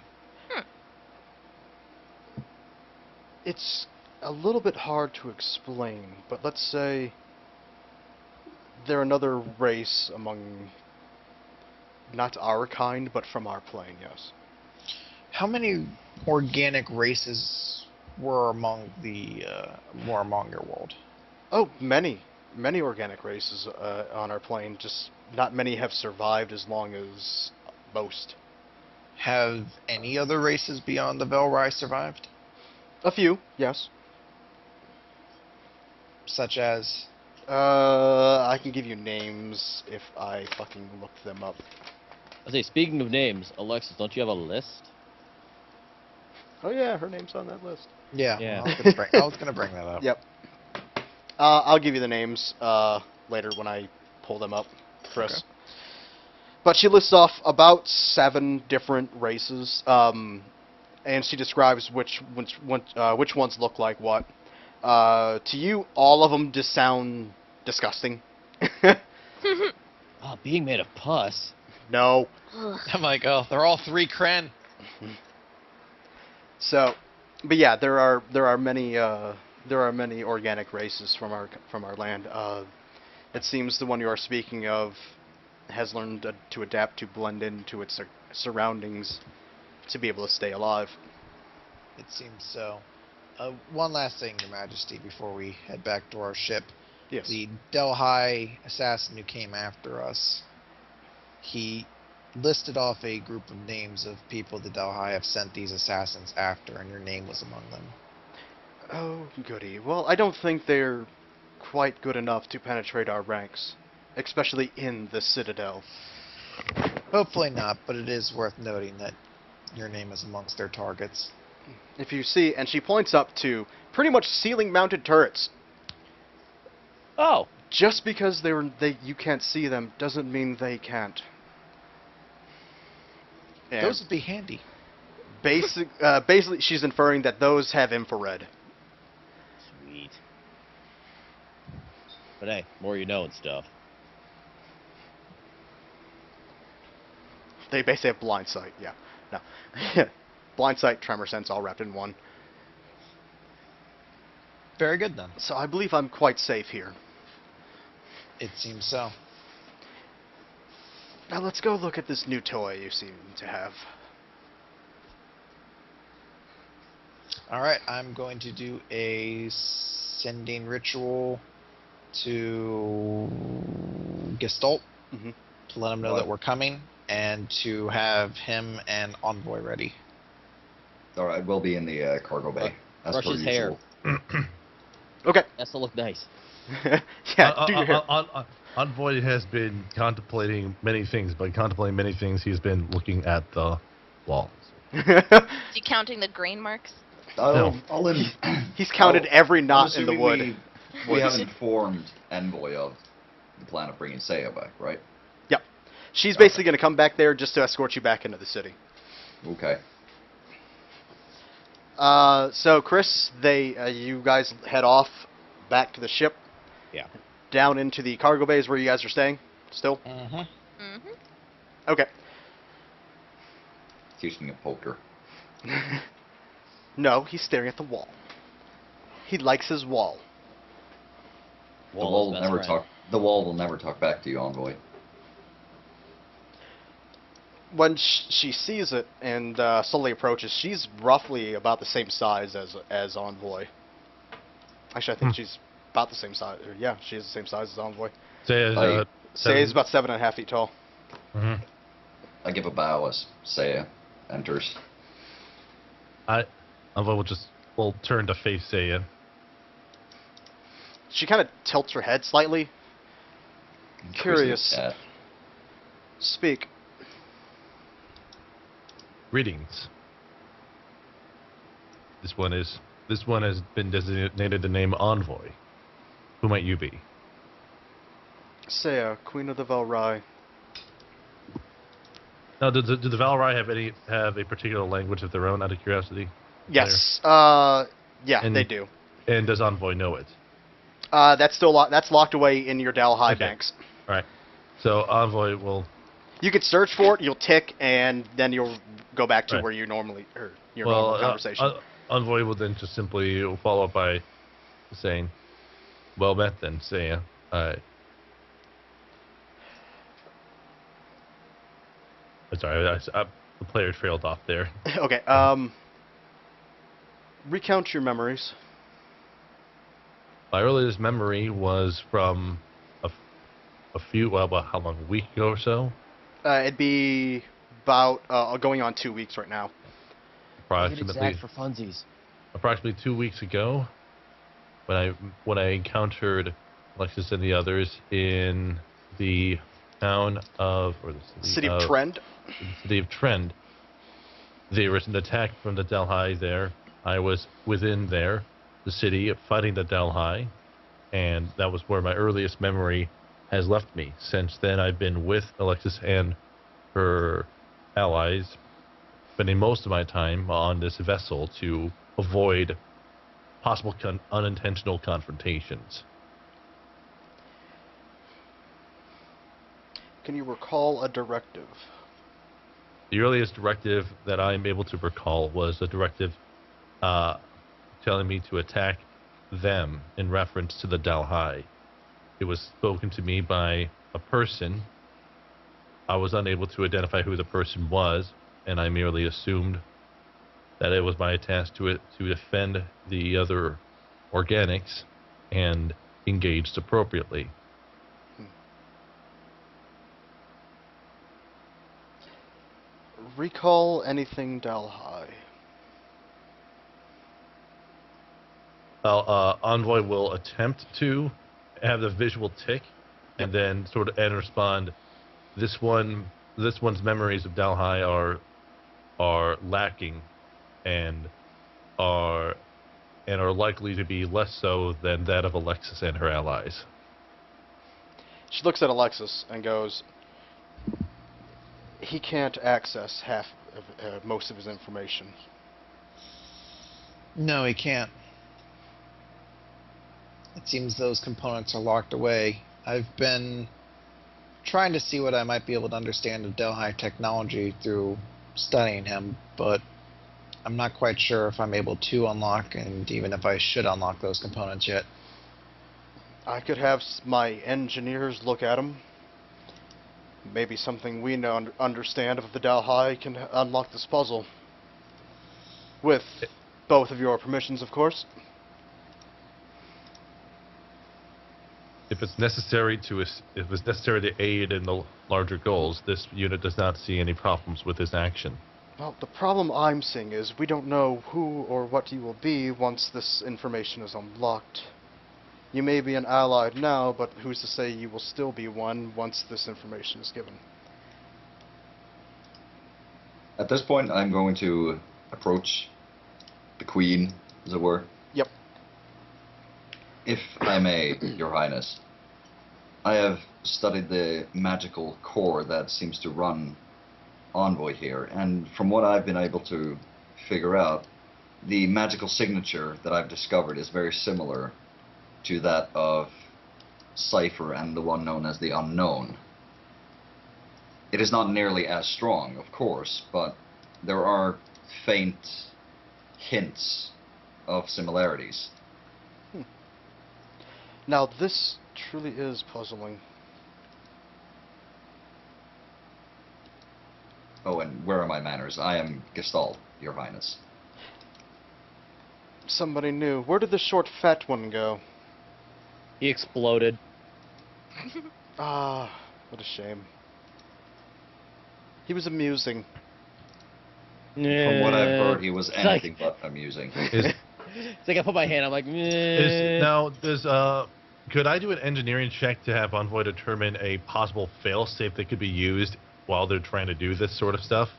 It's a little bit hard to explain, but let's say they're another race among not our kind, but from our plane, yes. How many organic races were among the more among your world? Oh, many organic races on our plane. Just not many have survived as long as most. Have any other races beyond the Velrai survived? A few, yes. Such as? I can give you names if I fucking look them up. I say, speaking of names, Alexis, don't you have a list? Oh yeah, her name's on that list. Yeah, Yeah. I was gonna bring that up. Yep. I'll give you the names later when I pull them up, Chris. Okay. But she lists off about 7 different races, and she describes which ones look like what. To you, all of them just sound disgusting. Oh, being made of pus. No. Ugh. I'm like, oh, they're all 3 Kren. So, but yeah, there are many organic races from our land. It seems the one you are speaking of has learned to adapt to blend into its surroundings to be able to stay alive. It seems so. One last thing, Your Majesty, before we head back to our ship. Yes. The Delhi assassin who came after us, he listed off a group of names of people the Delhi have sent these assassins after, and your name was among them. Oh, goody. Well, I don't think they're quite good enough to penetrate our ranks, especially in the Citadel. Hopefully not, but it is worth noting that your name is amongst their targets. If you see, and she points up to pretty much ceiling-mounted turrets. Oh, Just because you can't see them doesn't mean they can't. And Those would be handy. basically, she's inferring that those have infrared. Sweet. But hey, more you know and stuff. They basically have blind sight. Yeah. No. Blind sight, tremor sense, all wrapped in one. Very good then. So I believe I'm quite safe here. It seems so. Now let's go look at this new toy you seem to have. Alright, I'm going to do a sending ritual to Gestalt Hmm. to let him know that we're coming, and to have him and Envoy ready. All right, we'll be in the cargo bay. As Brush per his hair. usual. Okay. Has to look nice. Yeah, do your hair. Envoy has been contemplating many things. By contemplating many things, he's been looking at the walls. Is he counting the grain marks? He's counted every I'm knot in the assuming wood. We have informed Envoy of the plan of bringing Seiya back, right? Yep. She's basically going to come back there just to escort you back into the city. Okay. So Chris, you guys head off back to the ship. Yeah. Down into the cargo bays where you guys are staying. Still. Mm-hmm. Mm-hmm. Okay. Teaching a poker. No, he's staring at the wall. He likes his wall. The wall will never talk. The wall will never talk back to you, Envoy. When she sees it and slowly approaches, she's roughly about the same size as Envoy. Actually, I think she's about the same size. Yeah, she is the same size as Envoy. Say, Say he's about 7.5 feet tall. mhm. I give a bow as Seiya enters. Envoy will turn to face Seiya. She kind of tilts her head slightly. Curious. Cat. Speak. Greetings. This one has been designated the name Envoy. Who might you be? Seiya, Queen of the Velrai. Now, do the Valrai have a particular language of their own? Out of curiosity. Yes. Yeah, And- they do. And does Envoy know it? That's still that's locked away in your Dalhai Okay. banks. All right. So Envoy will. You can search for it. You'll tick, and then you'll go back to Right. where you normally your Well, normal conversation. Envoy will then just simply follow up by saying, "Well met, then, Seiya. Sorry, the player trailed off there. Okay. Recount your memories. My earliest memory was from a few, well, about how long, a week ago or so? It'd be about going on 2 weeks right now. Approximately for funsies. 2 weeks ago, when I encountered Alexis and the others in the town of, or the City of Trend. the city of Trend. There was an attack from the Delhi there. I was within there, the city, fighting the Delhi, and that was where my earliest memory has left me. Since then, I've been with Alexis and her allies, spending most of my time on this vessel to avoid possible unintentional confrontations. Can you recall a directive? The earliest directive that I'm able to recall was a directive telling me to attack them in reference to the Dalhai. It was spoken to me by a person. I was unable to identify who the person was, and I merely assumed that it was my task to defend the other organics and engaged appropriately. Recall anything Dalhai. Envoy will attempt to have the visual tick, and then and respond. This one's memories of Dalhai are lacking, and are likely to be less so than that of Alexis and her allies. She looks at Alexis and goes, he can't access most of his information. No, he can't. It seems those components are locked away. I've been trying to see what I might be able to understand of Delhi technology through studying him, but I'm not quite sure if I'm able to unlock, and even if I should unlock those components yet. I could have my engineers look at him. Maybe something we know understand of the Dalhai can unlock this puzzle. With both of your permissions, of course. If it's necessary to aid in the larger goals, this unit does not see any problems with this action. Well, the problem I'm seeing is we don't know who or what you will be once this information is unlocked. You may be an ally now, but who's to say you will still be one once this information is given? At this point, I'm going to approach the Queen, as it were. Yep. If I may, Your Highness, I have studied the magical core that seems to run Envoy here, and from what I've been able to figure out, the magical signature that I've discovered is very similar to that of Cypher and the one known as the Unknown. It is not nearly as strong, of course, but there are faint hints of similarities. Now, this truly is puzzling. Oh, and where are my manners? I am Gestalt, Your Highness. Somebody new. Where did the short, fat one go? He exploded. Ah, what a shame. He was amusing. From what I've heard, he was It's anything like- but amusing. Is, It's like I put my hand, I'm like, meh. could I do an engineering check to have Envoy determine a possible failsafe that could be used while they're trying to do this sort of stuff?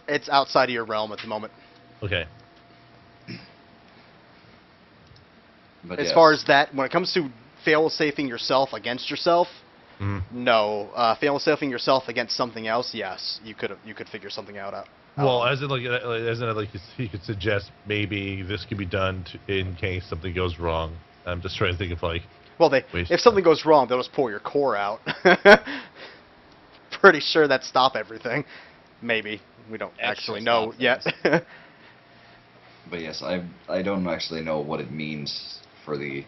It's outside of your realm at the moment. Okay. But As yes, far as that, when it comes to fail-safing yourself against yourself, Mhm. no. Fail-safing yourself against something else, yes. You could figure something out. Well, as in like he could suggest maybe this could be done in case something goes wrong. I'm just trying to think of like. Well, waste if something goes wrong, they'll just pull your core out. Pretty sure that stop everything. Maybe. We don't Extra actually know stop yet. things. but yes, I don't actually know what it means for the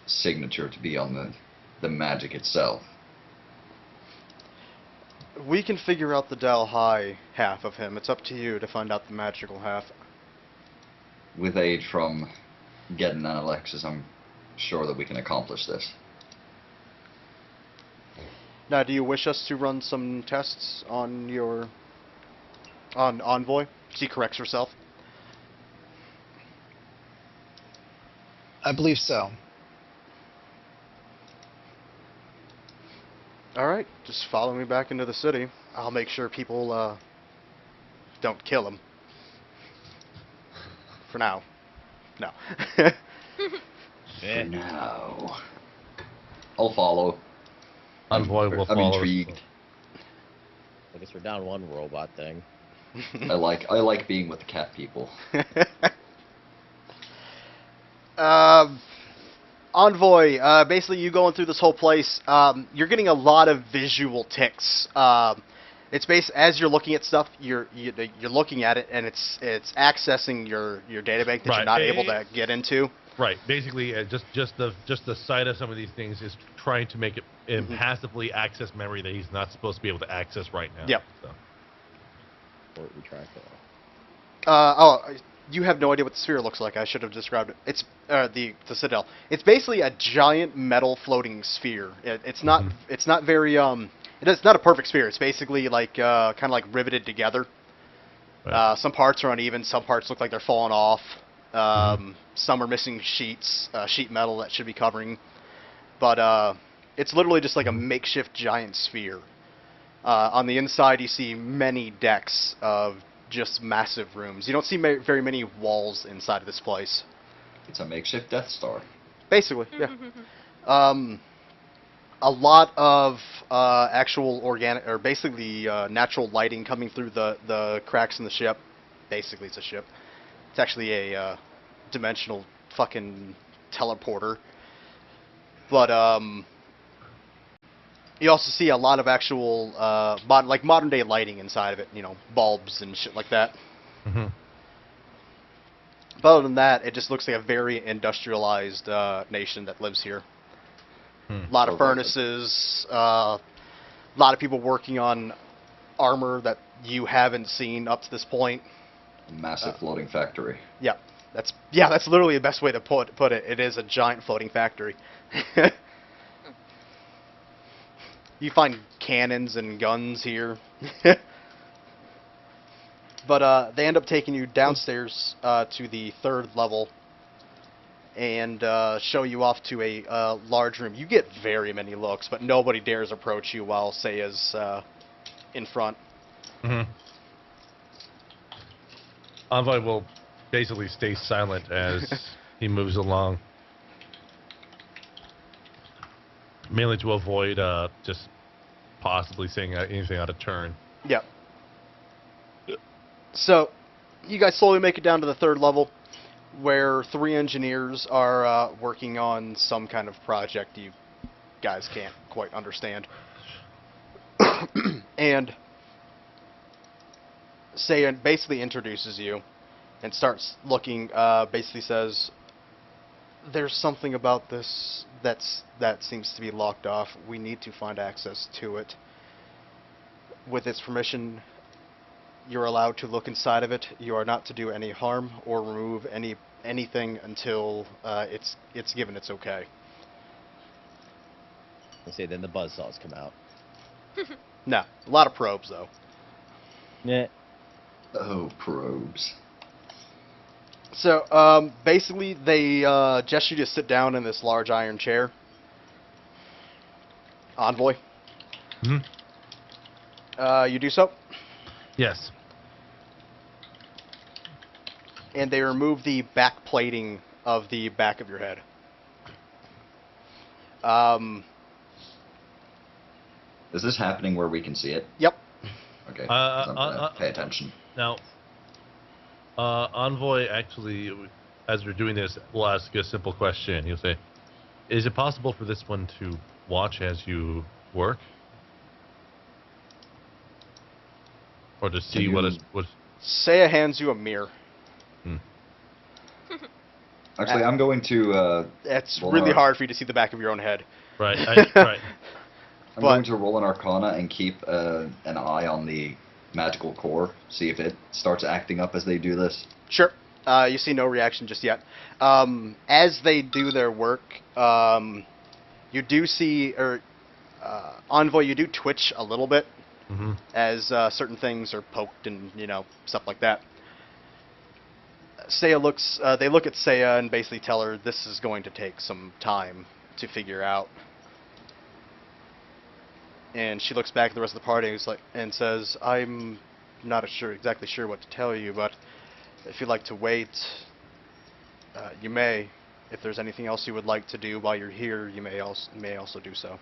signature to be on the magic itself. We can figure out the Dalhai half of him. It's up to you to find out the magical half. With aid from Geddon and Alexis, I'm sure that we can accomplish this. Now, do you wish us to run some tests on on Envoy? She corrects herself. I believe so. Alright, just follow me back into the city. I'll make sure people don't kill him. For now. No. Eh. For now. I'll follow. Envoy will I'm follow. intrigued. I guess we're down one robot thing. I like being with the cat people. Envoy, basically you going through this whole place, you're getting a lot of visual ticks. It's as you're looking at stuff, you're looking at it, and it's accessing your databank that you're Right. not able to get into. Right. Basically, just the sight of some of these things is trying to make it passively access memory that he's not supposed to be able to access right now. Yep. So. Or retract it. You have no idea what the sphere looks like. I should have described it. It's the citadel. It's basically a giant metal floating sphere. It's not it's not very it's not a perfect sphere. It's basically like kind of like riveted together. Right. Some parts are uneven. Some parts look like they're falling off. Some are missing sheet metal that should be covering. But it's literally just like a makeshift giant sphere. On the inside, you see many decks of just massive rooms. You don't see very many walls inside of this place. It's a makeshift Death Star. Basically, yeah. A lot of actual organic, or basically natural lighting coming through the cracks in the ship. Basically, it's a ship. It's actually a dimensional fucking teleporter. But you also see a lot of actual like modern day lighting inside of it. You know, bulbs and shit like that. Mm-hmm. But other than that, it just looks like a very industrialized nation that lives here. A lot of Sounds like it. furnaces, a lot of people working on armor that you haven't seen up to this point. A massive floating factory. Yeah, that's literally the best way to put it. It is a giant floating factory. You find cannons and guns here. But they end up taking you downstairs to the 3rd level and show you off to a large room. You get very many looks, but nobody dares approach you while Seiya's in front. Mm-hmm. Envoy will basically stay silent as he moves along, mainly to avoid just possibly saying anything out of turn. Yep. So, you guys slowly make it down to the 3rd level, where 3 engineers are working on some kind of project you guys can't quite understand. And Seiya basically introduces you and starts looking, basically says, there's something about this that seems to be locked off. We need to find access to it. With its permission, you're allowed to look inside of it. You are not to do any harm or remove anything until it's given its okay. I say then the buzzsaws come out. No, a lot of probes though. Yeah. Oh, probes. So basically, they gesture you to sit down in this large iron chair. Envoy. Mm-hmm. You do so, Yes. and they remove the back plating of the back of your head. Is this happening where we can see it? Yep. Okay. 'Cause I'm gonna pay attention. Now, Envoy actually, as we're doing this, will ask a simple question. He'll say, "Is it possible for this one to watch as you work, or to see what you- is what?" Seiya hands you a mirror. Actually, I'm going to. It's Well, really no. hard for you to see the back of your own head. Right. Right. I'm But- going to roll an Arcana and keep an eye on the magical core. See if it starts acting up as they do this. Sure. You see no reaction just yet. As they do their work, you do see, Envoy, you do twitch a little bit Mm-hmm. as certain things are poked and, stuff like that. Seiya looks, they look at Seiya and basically tell her this is going to take some time to figure out. And she looks back at the rest of the party and says, I'm not exactly sure what to tell you, but if you'd like to wait, you may. If there's anything else you would like to do while you're here, you may also do so.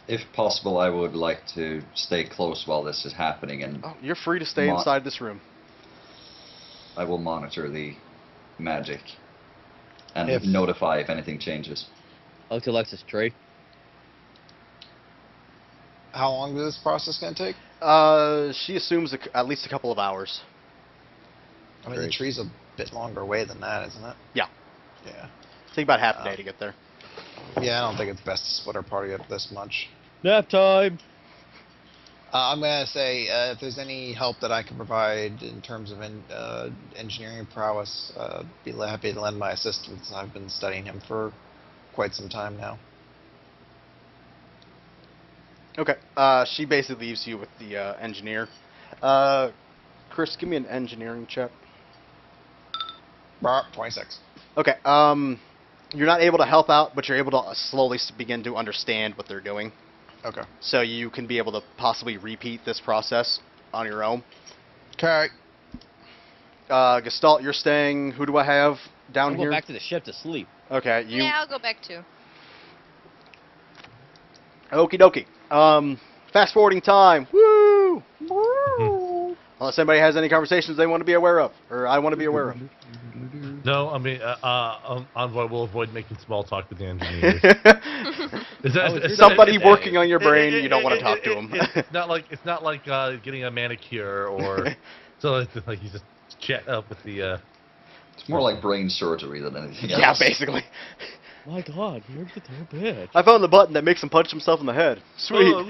If possible, I would like to stay close while this is happening, and Oh, you're free to stay inside this room. I will monitor the magic and If- notify if anything changes. I look to Alexis Trey. How long is this process gonna take? She assumes at least a couple of hours. I mean, the Great. tree's a bit longer away than that, isn't it? Yeah. Yeah. Take about half a day to get there. Yeah, I don't think it's best to split our party up this much. Nap time. I'm gonna say if there's any help that I can provide in terms of engineering prowess, be happy to lend my assistance. I've been studying him for quite some time now. Okay. She basically leaves you with the engineer. Chris, give me an engineering check. 26. Okay. You're not able to help out, but you're able to slowly begin to understand what they're doing. Okay. So you can be able to possibly repeat this process on your own. Okay. Gestalt, you're staying. Who do I have? down I'll here? go back to the ship to sleep. Okay, you. Yeah, I'll go back too. Okie dokie. Fast forwarding time. Woo! Unless anybody has any conversations they want to be aware of, or I want to be aware of. No, I mean, Envoy will avoid making small talk with the engineers. Somebody working on your brain, you don't want to talk to them. It's not like getting a manicure or so. It's like you just chat up with the. It's more like brain surgery than anything Yeah, else. basically. My God, you're the bitch. I found the button that makes him punch himself in the head. Sweet. Oh,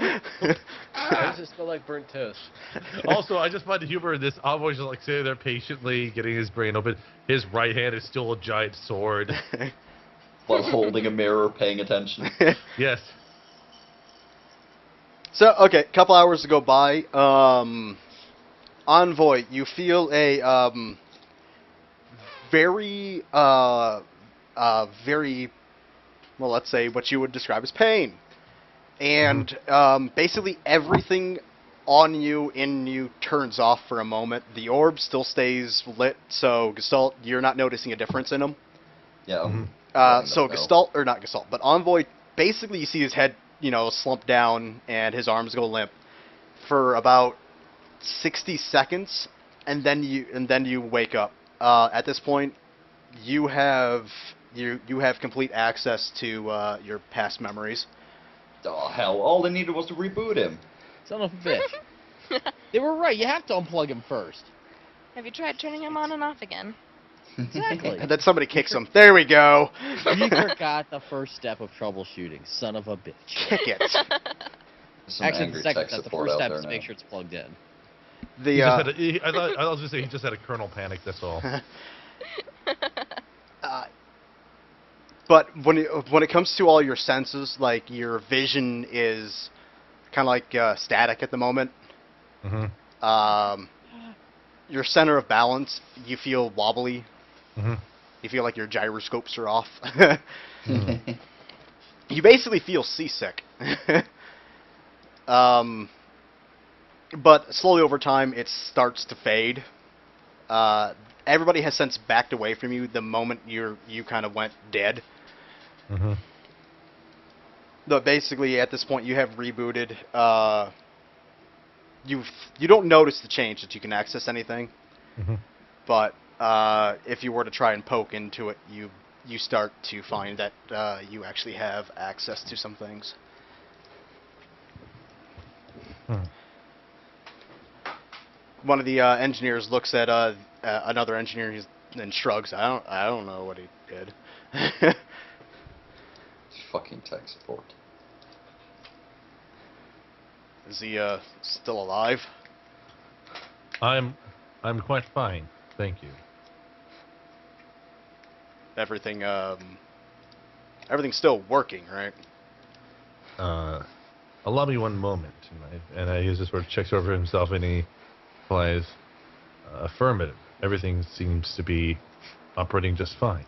Why does it smell like burnt toast? Also, I just find the humor in this. Envoy's just like sitting there patiently getting his brain open. His right hand is still a giant sword. While holding a mirror, paying attention. Yes. So, okay, couple hours go by. Envoy, you feel a very, well, let's say what you would describe as pain. And basically everything on you, in you, turns off for a moment. The orb still stays lit, so Gestalt, you're not noticing a difference in him. Yeah. So Gestalt, or not Gestalt, but Envoy, basically you see his head, slump down and his arms go limp for about 60 seconds, and then you wake up. At this point, you have complete access to your past memories. Oh hell! All they needed was to reboot him. Son of a bitch. They were right. You have to unplug him first. Have you tried turning him on and off again? Exactly. And then somebody kicks him. There we go. You forgot the first step of troubleshooting. Son of a bitch. Kick it. Some Actually, angry the second tech step, the support first out step there is to now. make sure it's plugged in. I was just saying he just had a kernel panic. That's all. But when it comes to all your senses, like your vision is kind of like static at the moment. Mm-hmm. Your center of balance, you feel wobbly. Mm-hmm. You feel like your gyroscopes are off. Mm-hmm. You basically feel seasick. But slowly over time, it starts to fade. Everybody has since backed away from you the moment you kind of went dead. Mm-hmm. But basically, at this point, you have rebooted. You don't notice the change that you can access anything. Mm-hmm. But if you were to try and poke into it, you start to find that you actually have access to some things. Hmm. One of the engineers looks at another engineer and shrugs. I don't know what he did. Fucking tech support. Is he still alive? I'm quite fine, thank you. Everything's still working, right? Allow me one moment, and he just sort of checks over himself and he replies, affirmative. Everything seems to be operating just fine.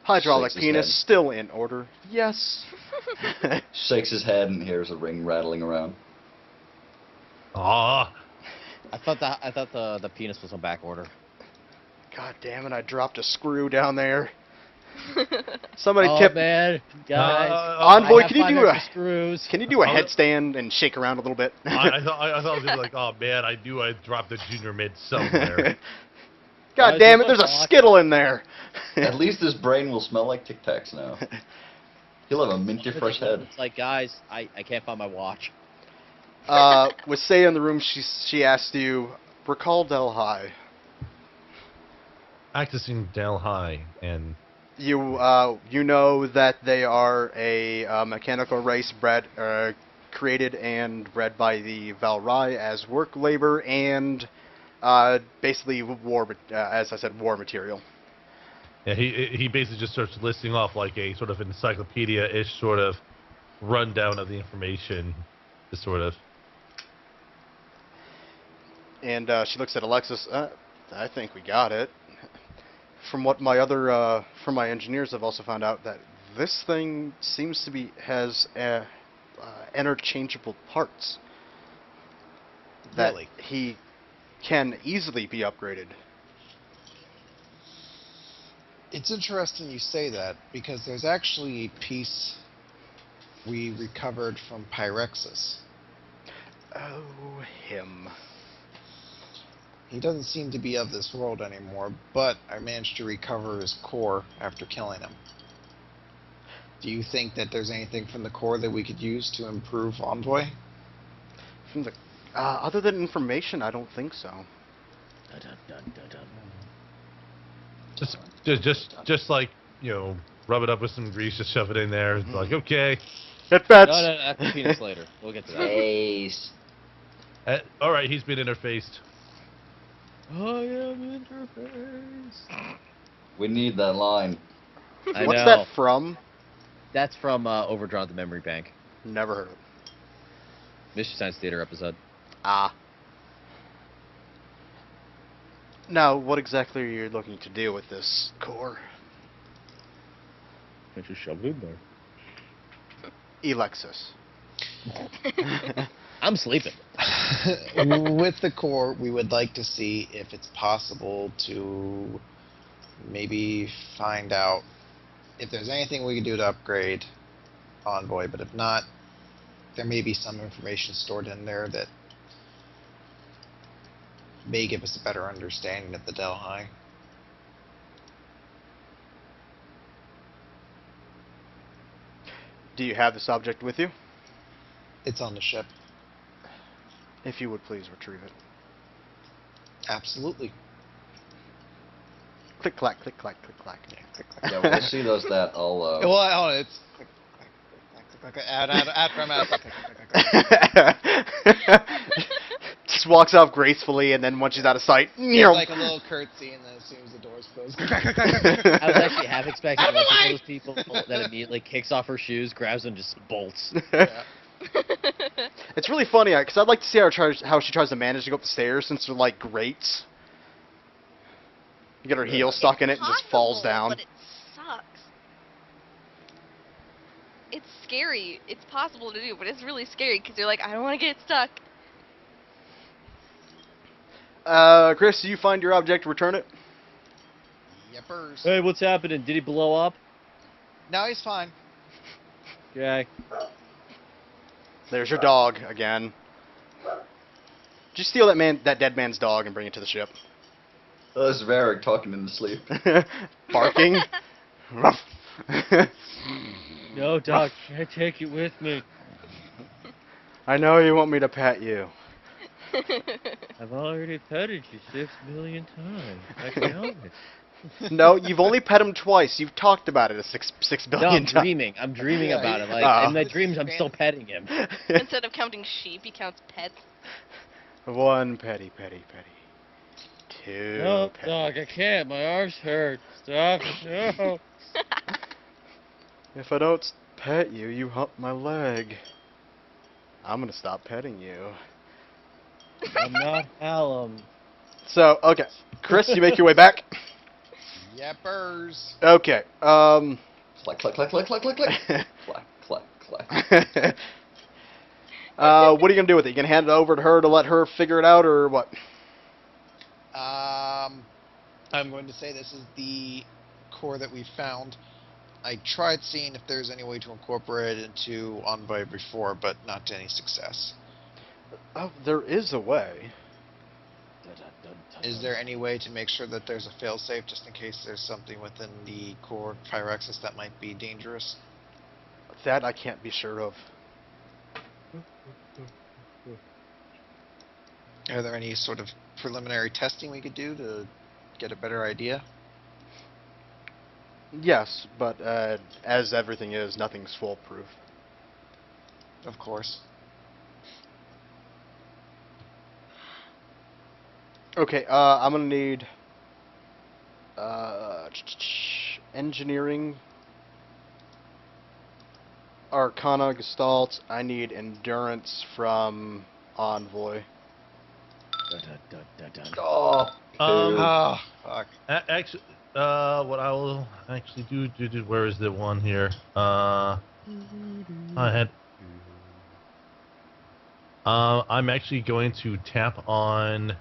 Hydraulic Shakes his penis head. still in order. Yes. Shakes his head and hears a ring rattling around. Ah, I thought the penis was on back order. God damn it! I dropped a screw down there. Somebody Oh tip. man, guys. Envoy, I have can you 5 do a extra screws? can you do a I'll- headstand and shake around a little bit? I thought I was gonna be like, oh man, I knew I dropped a junior mid somewhere. God Guys, damn it! you There's a fuck. skittle in there. At least his brain will smell like Tic Tacs now. He'll have a minty fresh head. It's like, guys, I can't find my watch. With Say in the room, she asked you, recall Delhi. Accessing Del High and You know that they are a mechanical race created and bred by the Valrai as work labor and basically as I said, war material. yeah, he basically just starts listing off like a sort of encyclopedia-ish sort of rundown of the information, just sort of. And she looks at Alexis. I think we got it. From what my engineers have also found out, that this thing seems to has interchangeable parts. That Really? he can easily be upgraded. It's interesting you say that, because there's actually a piece we recovered from Pyrexis. Oh, him. He doesn't seem to be of this world anymore, but I managed to recover his core after killing him. Do you think that there's anything from the core that we could use to improve Envoy? From the other than information, I don't think so. Dun, dun, dun, dun, dun. Just like, you know, rub it up with some grease, just shove it in there. It's like, okay. It bets. No, that's penis later. We'll get to that. Ace. All right, he's been interfaced. I am interface. We need that line. I What's know. that from? That's from Overdrawn the Memory Bank. Never heard of it. Mystery Science Theater episode. Ah. Now, what exactly are you looking to do with this core? I just shoved it in there. Alexis. I'm sleeping. With the core, we would like to see if it's possible to maybe find out if there's anything we can do to upgrade Envoy, but if not, there may be some information stored in there that may give us a better understanding of the Delhi. Do you have this object with you? It's on the ship. If you would please retrieve it. Absolutely. Click clack, click clack, click clack. Yeah, click, click. Yeah, when she does that, I'll. Well, hold on, it's click, click, click, click, click, after I'm out, click, click, click, click, click. Just walks off gracefully, and then once she's out of sight, It's like a little curtsy, and then as soon as the doors close, I was actually half expecting like one of those people that immediately kicks off her shoes, grabs them, and just bolts. yeah. It's really funny because I'd like to see how she tries to manage to go up the stairs since they're like grates. You get her heel stuck in it and just falls Possible, down. But it sucks. It's scary. It's possible to do, but it's really scary because you're like, I don't want to get stuck. Chris, do you find your object? Return it. Yepers. Hey, what's happening? Did he blow up? No, he's fine. Okay. There's your dog again. Just steal that dead man's dog and bring it to the ship. That's Varric talking in his sleep. Barking. Ruff. No, Doc, can't take it with me. I know you want me to pet you. I've already petted you 6 million times. I can help it. No, you've only pet him twice. You've talked about it six No, billion I'm times. dreaming. I'm dreaming Yeah, about it. Like Oh. in my dreams, I'm still petting him. Instead of counting sheep, he counts pets. One petty. Two No, petty. Doc, I can't. My arms hurt. Stop. No. If I don't pet you, you hump my leg. I'm gonna stop petting you. I'm not Hallam. So, okay. Chris, you make your way back. Yepers. Okay. Clack, clack, clack, clack, clack, clack, clack. Clack, clack, clack. What are you gonna do with it? You gonna hand it over to her to let her figure it out, or what? I'm going to say this is the core that we found. I tried seeing if there's any way to incorporate it into Envoy before, but not to any success. Oh, there is a way. Is there any way to make sure that there's a failsafe just in case there's something within the core Pyrexis that might be dangerous? That I can't be sure of. Are there any sort of preliminary testing we could do to get a better idea? Yes, but as everything is, nothing's foolproof. Of course. Okay, I'm gonna need engineering, Arcana, Gestalt. I need endurance from Envoy. Oh, Oh, fuck. Actually, what I will actually do, where is the one here? I had. I'm actually going to tap on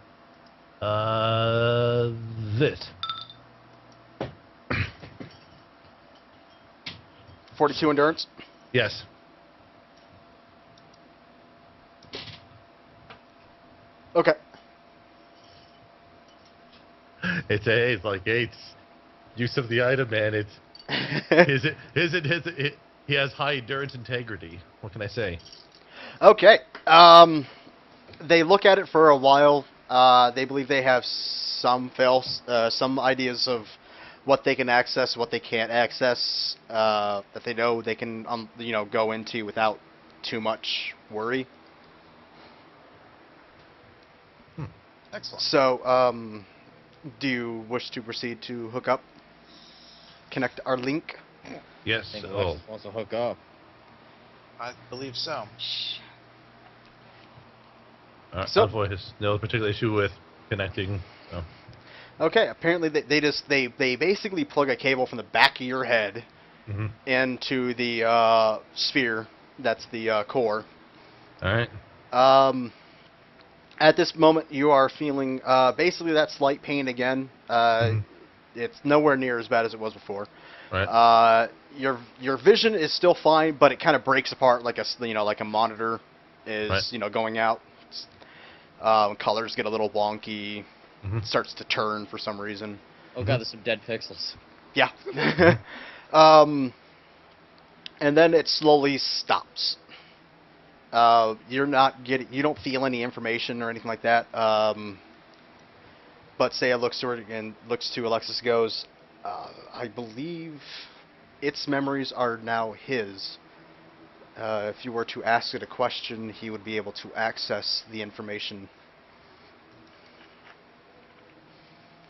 this. 42 endurance. Yes. Okay. It's like it's use of the item, man. It's he has high endurance integrity. What can I say? Okay. They look at it for a while. They believe they have some ideas of what they can access, what they can't access, that they know they can, go into without too much worry. Excellent. So, do you wish to proceed to hook up, connect our link? I Yes. think Oh, Alexis wants to hook up. I believe so. So- Envoy has no particular issue with connecting. So. Okay. Apparently, they basically plug a cable from the back of your head Hmm. into the sphere. That's the core. All right. At this moment, you are feeling basically that slight pain again. Mhm. It's nowhere near as bad as it was before. Right. Your vision is still fine, but it kind of breaks apart like like a monitor is Right. going out. Colors get a little wonky. Hmm. Starts to turn for some reason. Oh god, there's some dead pixels. Yeah. um, and then it slowly stops. You don't feel any information or anything like that. But Saya looks to her and looks to Alexis, goes, I believe its memories are now his. If you were to ask it a question, he would be able to access the information.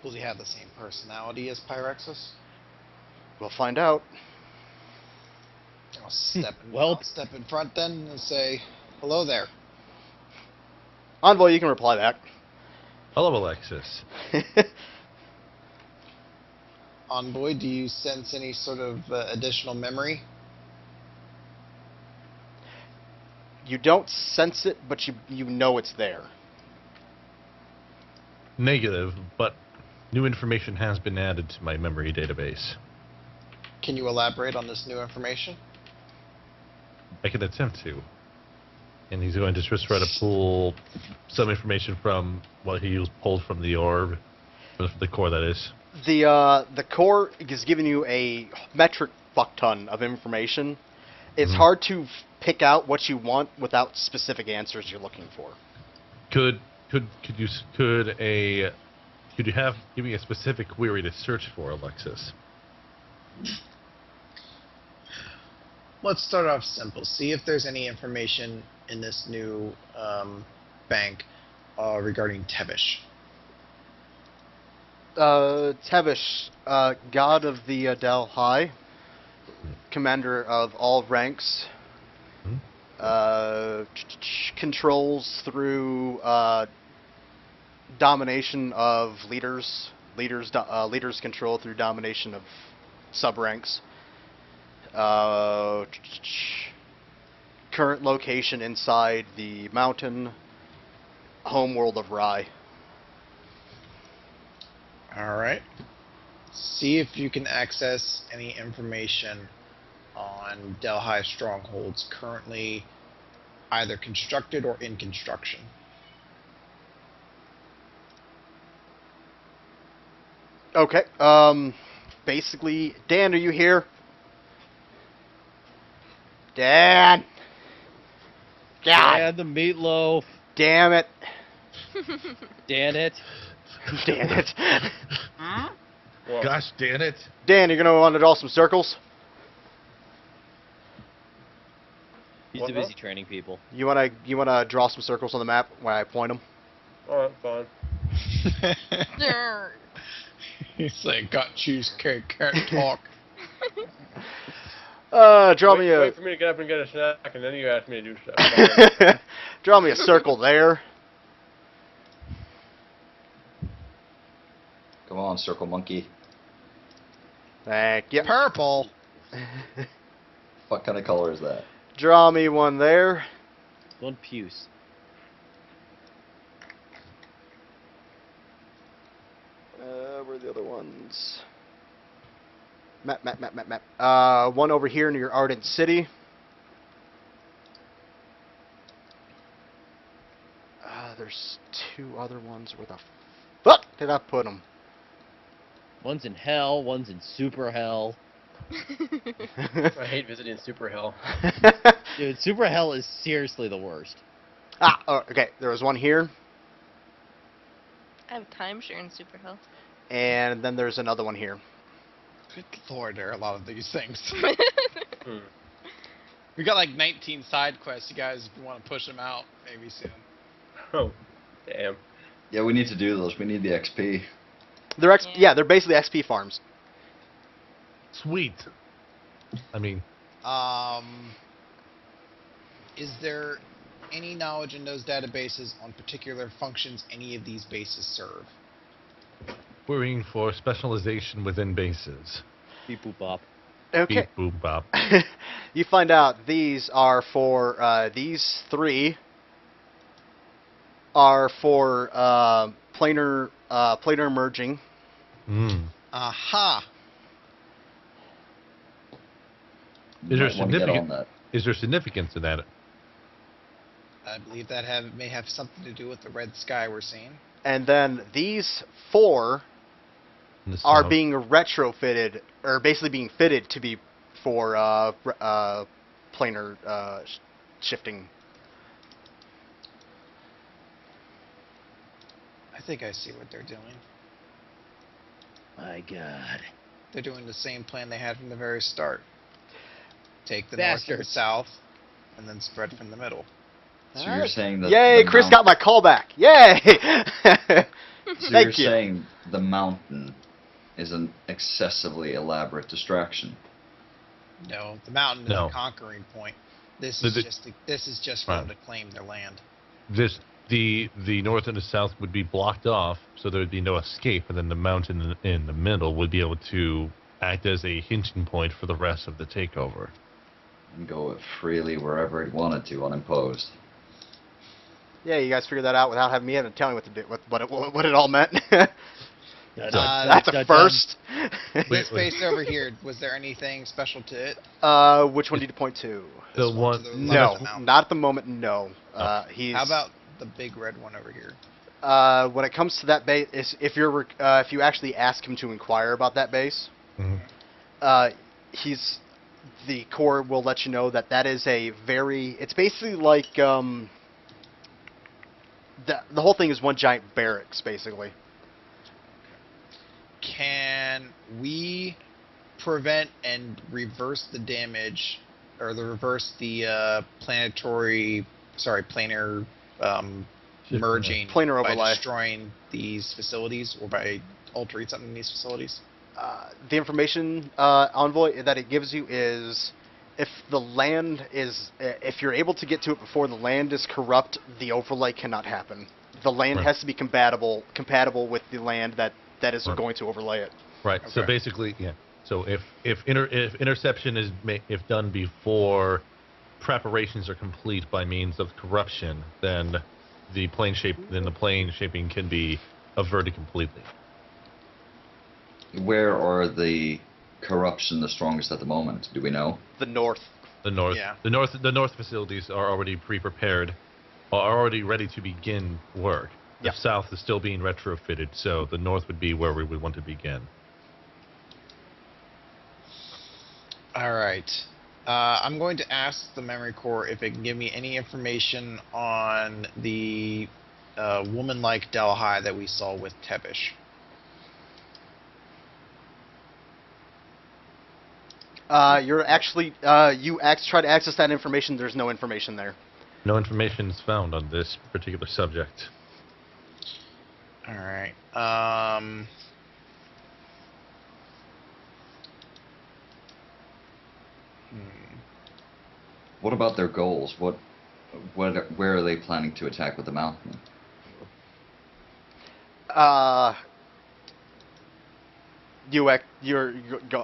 Does he have the same personality as Pyrexis? We'll find out. I'll step Well- I'll step in front then and say, hello there. Envoy, you can reply back. Hello, Alexis. Envoy, do you sense any sort of additional memory? You don't sense it, but you know it's there. Negative, but new information has been added to my memory database. Can you elaborate on this new information? I can attempt to. And he's going to just try to pull some information from what he pulled from the orb, from the core, that is. The core is giving you a metric fuck ton of information. It's Mhm. hard to pick out what you want without specific answers you're looking for. Could you give me a specific query to search for, Alexis? Let's start off simple. See if there's any information in this new bank regarding Tevish. Tevish, god of the Del High, commander of all ranks, Hmm? controls through domination of leaders. Leaders control through domination of sub-ranks. Current location inside the mountain, homeworld of Rye. Alright. See if you can access any information on Delhi strongholds currently either constructed or in construction. Okay. Basically, Dan, are you here? Dan. God And the meatloaf. damn it. Dan it. Damn it. Well, Gosh, damn it! Dan, you're gonna want to draw some circles. He's What too now? busy training people. You wanna draw some circles on the map when I point them. alright, fine. Durr. He's like, got cheesecake, can't talk. Draw me a Wait for me to get up and get a snack, and then you ask me to do stuff. Fine. draw me a circle there. Come on, circle monkey. Thank you. Purple. What kind of color is that? Draw me one there. One puce. Where are the other ones? Map. One over here near Ardent City. There's 2 other ones. Where the fuck did I put them? One's in hell, one's in super hell. I hate visiting Super Hell. Dude, super hell is seriously the worst. Okay. There was one here, I have timeshare in Super Hell. and then there's another one here. Good lord, there are a lot of these things. Hmm. We got like 19 side quests. You guys want to push them out maybe soon. Oh, damn. Yeah, we need to do those. We need the XP. They're Yeah. they're basically XP farms. Sweet. I mean, Is there any knowledge in those databases on particular functions any of these bases serve? querying for specialization within bases. Beep boop bop. Okay. Beep boop bop. You find out these are for these 3 are for planar merging. Mm. Aha! Is there Might wanna get on significant? that. Is there significance in that? I believe that may have something to do with the red sky we're seeing. And then these 4 in the are south? being retrofitted, or basically being fitted to be for planar shifting. I think I see what they're doing. My God. They're doing the same plan they had from the very start. Take the north and the Bastards. south, and then spread from the middle. So you're saying that Yay, the Chris mount- got my callback. Yay! So Thank you're you. saying the mountain is an excessively elaborate distraction. No, the mountain is No. a conquering point. This The- is the- just for them to claim their land. The north and the south would be blocked off, so there would be no escape, and then the mountain in the middle would be able to act as a hinging point for the rest of the takeover. And go freely wherever it wanted to, unimposed. Yeah, you guys figured that out without having me even telling what to do, what it all meant. That's a Dun-dun. first. This Wait. base over here, was there anything special to it? Which one did you point to? The This one- to the No, left of the mountain. not at the moment. No. He's. How about the big red one over here? When it comes to that base, if you actually ask him to inquire about that base, Mhm. the Corps will let you know that is a very. It's basically like the whole thing is one giant barracks, basically. Can we prevent and reverse the damage, or reverse the planar Shift merging Planar by overlay. destroying these facilities or by altering something in these facilities? The information envoy that it gives you is if the land is if you're able to get to it before the land is corrupt, the overlay cannot happen. The land Right. has to be compatible with the land that is Right. going to overlay it. Right. So Okay. basically, yeah. So if interception is if done before preparations are complete by means of corruption, then the plane shaping can be averted completely. Where are the corruption the strongest at the moment? Do we know? The north. The north, Yeah. the north facilities are already pre-prepared, are already ready to begin work. Yeah. The south is still being retrofitted, so the north would be where we would want to begin. All right. I'm going to ask the Memory Core if it can give me any information on the woman-like Delhi that we saw with Tebish. You're actually try to access that information. There's no information there. No information is found on this particular subject. All right. What about their goals? Where are they planning to attack with the mountain? You're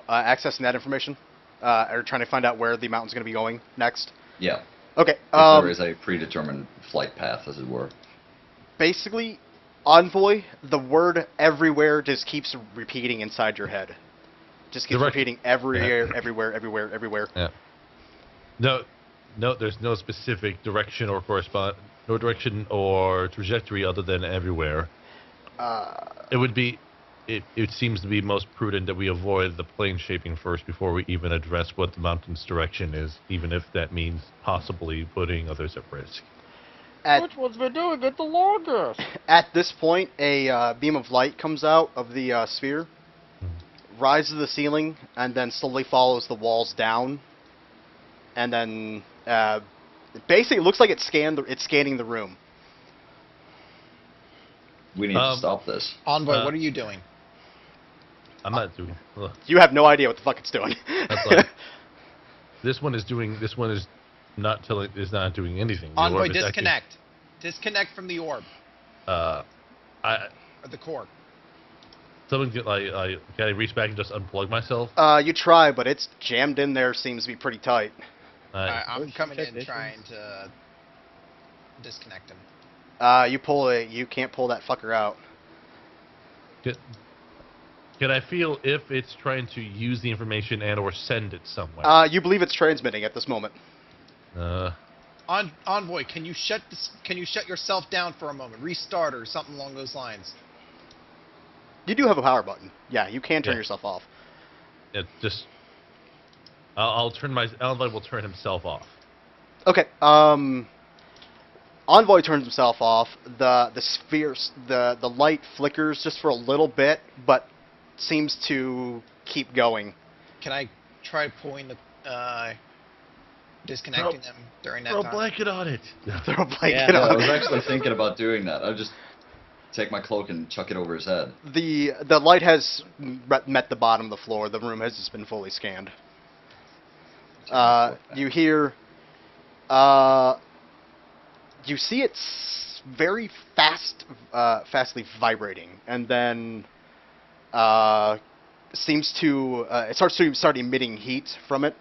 accessing that information, or trying to find out where the mountain's going to be going next. Yeah. Okay. If there is a predetermined flight path, as it were. Basically, Envoy, the word everywhere just keeps repeating inside your head. Just keeps Direct- repeating everywhere. Yeah. No, there's no specific direction or no direction or trajectory other than everywhere. It would be, it seems to be most prudent that we avoid the plane shaping first before we even address what the mountain's direction is, even if that means possibly putting others at risk. At, one's been doing it the longest? at this point, a beam of light comes out of the sphere, rises to the ceiling, and then slowly follows the walls down. And then, basically, it looks like it's scanning the room. We need to stop this. Envoy, what are you doing? I'm not doing. Ugh. You have no idea what the fuck it's doing. That's like, this one is not doing anything. The Envoy, orb is active. disconnect. Disconnect from the orb. I Or the core. something can I reach back and just unplug myself? You try, but it's jammed in there. Seems to be pretty tight. I'm coming in technicians. trying to disconnect him. You can't pull that fucker out. Can I feel if it's trying to use the information and or send it somewhere? You believe it's transmitting at this moment. Envoy, can you shut yourself down for a moment? Restart or something along those lines. You do have a power button. Yeah, you can turn Yeah. yourself off. It just. I'll turn Envoy will turn himself off. Okay. Envoy turns himself off. The spheres, the light flickers just for a little bit, but seems to keep going. Can I try pulling the disconnecting them during that Throw a time? blanket on it. Throw a blanket Yeah, Yeah, I on. was actually thinking about doing that. I'll just take my cloak and chuck it over his head. The light has met the bottom of the floor. The room has just been fully scanned. You hear. You see it's very fastly vibrating, and then seems to it starts emitting heat from it.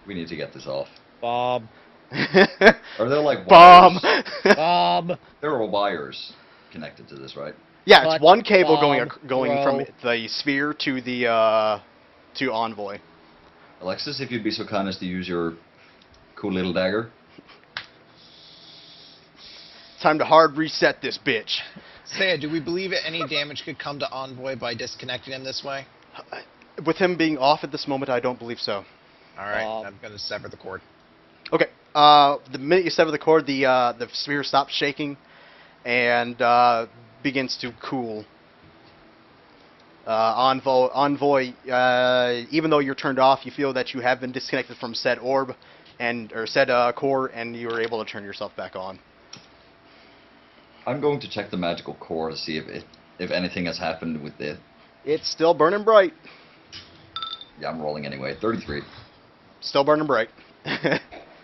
We need to get this off. Bob. Are there like Bomb. wires? Bob. There are wires connected to this, right? Yeah, But it's one cable bomb, going from bro. the sphere to the to Envoy. Alexis, if you'd be so kind as to use your cool little dagger. Time to hard reset this bitch. Saya, do we believe any damage could come to Envoy by disconnecting him this way? With him being off at this moment, I don't believe so. Alright, I'm gonna sever the cord. Okay. The minute you sever the cord, the sphere stops shaking and begins to cool. Envoy, even though you're turned off, you feel that you have been disconnected from said orb or said core, and you are able to turn yourself back on. I'm going to check the magical core to see if anything has happened with it. It's still burning bright. Yeah, I'm rolling anyway. 33. Still burning bright.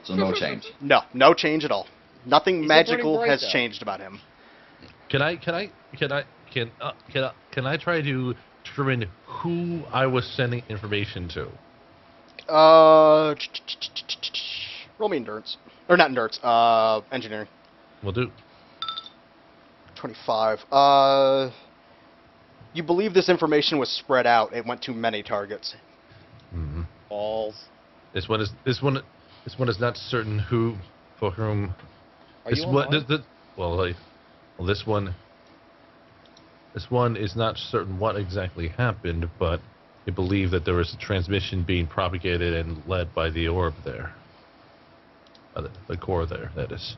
So no change. No change at all. Nothing He's still burning magical bright, has though. changed about him. Can I try to determine who I was sending information to? Roll me endurance. Or not endurance, engineering. We'll do. 25. You believe this information was spread out. It went to many targets. Mm-hmm. Balls. This one is not certain who for whom. Are This you one, online? this one is not certain what exactly happened, but they believe that there was a transmission being propagated and led by the orb there. The core there, that is.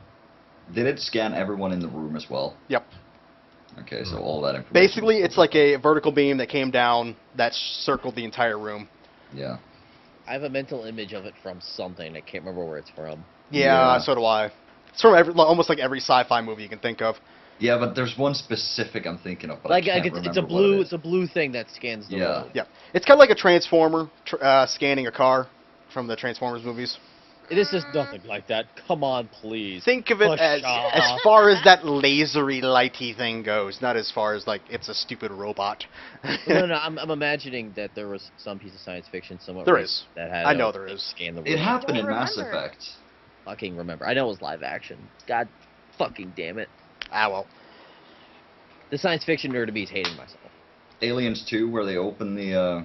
Did it scan everyone in the room as well? Yep. Okay, so all that information. Basically, it's like a vertical beam that came down that circled the entire room. Yeah. I have a mental image of it from something. I can't remember where it's from. Yeah, Yeah. so do I. It's from almost like every sci-fi movie you can think of. Yeah, but there's one specific I'm thinking of, but Like I can't it's a remember what blue. it It's a blue thing that scans the Yeah. road. Yeah, it's kind of like a transformer scanning a car from the Transformers movies. This is nothing like that. Come on, please. Think of it Push as off. far as that lasery, lighty thing goes, not as far as like it's a stupid robot. No. I'm imagining that there was some piece of science fiction somewhere. There is. That had. I know there is. Scan the road. It happened Don't in Mass remember. Effect. Fucking remember. I know it was live action. God, fucking damn it. Ah well. The science fiction nerd to me is hating myself. Aliens 2, where they open the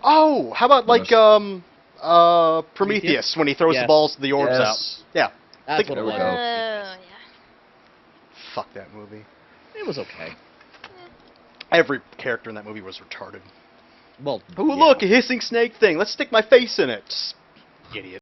Oh, how about like Prometheus? Prometheus when he throws the Yes. balls, the orbs out. Yes. Yeah. That's Think- what it There we was. go. Yeah. Fuck that movie. It was okay. Every character in that movie was retarded. Well, Ooh, yeah. look, a hissing snake thing. Let's stick my face in it. Idiot.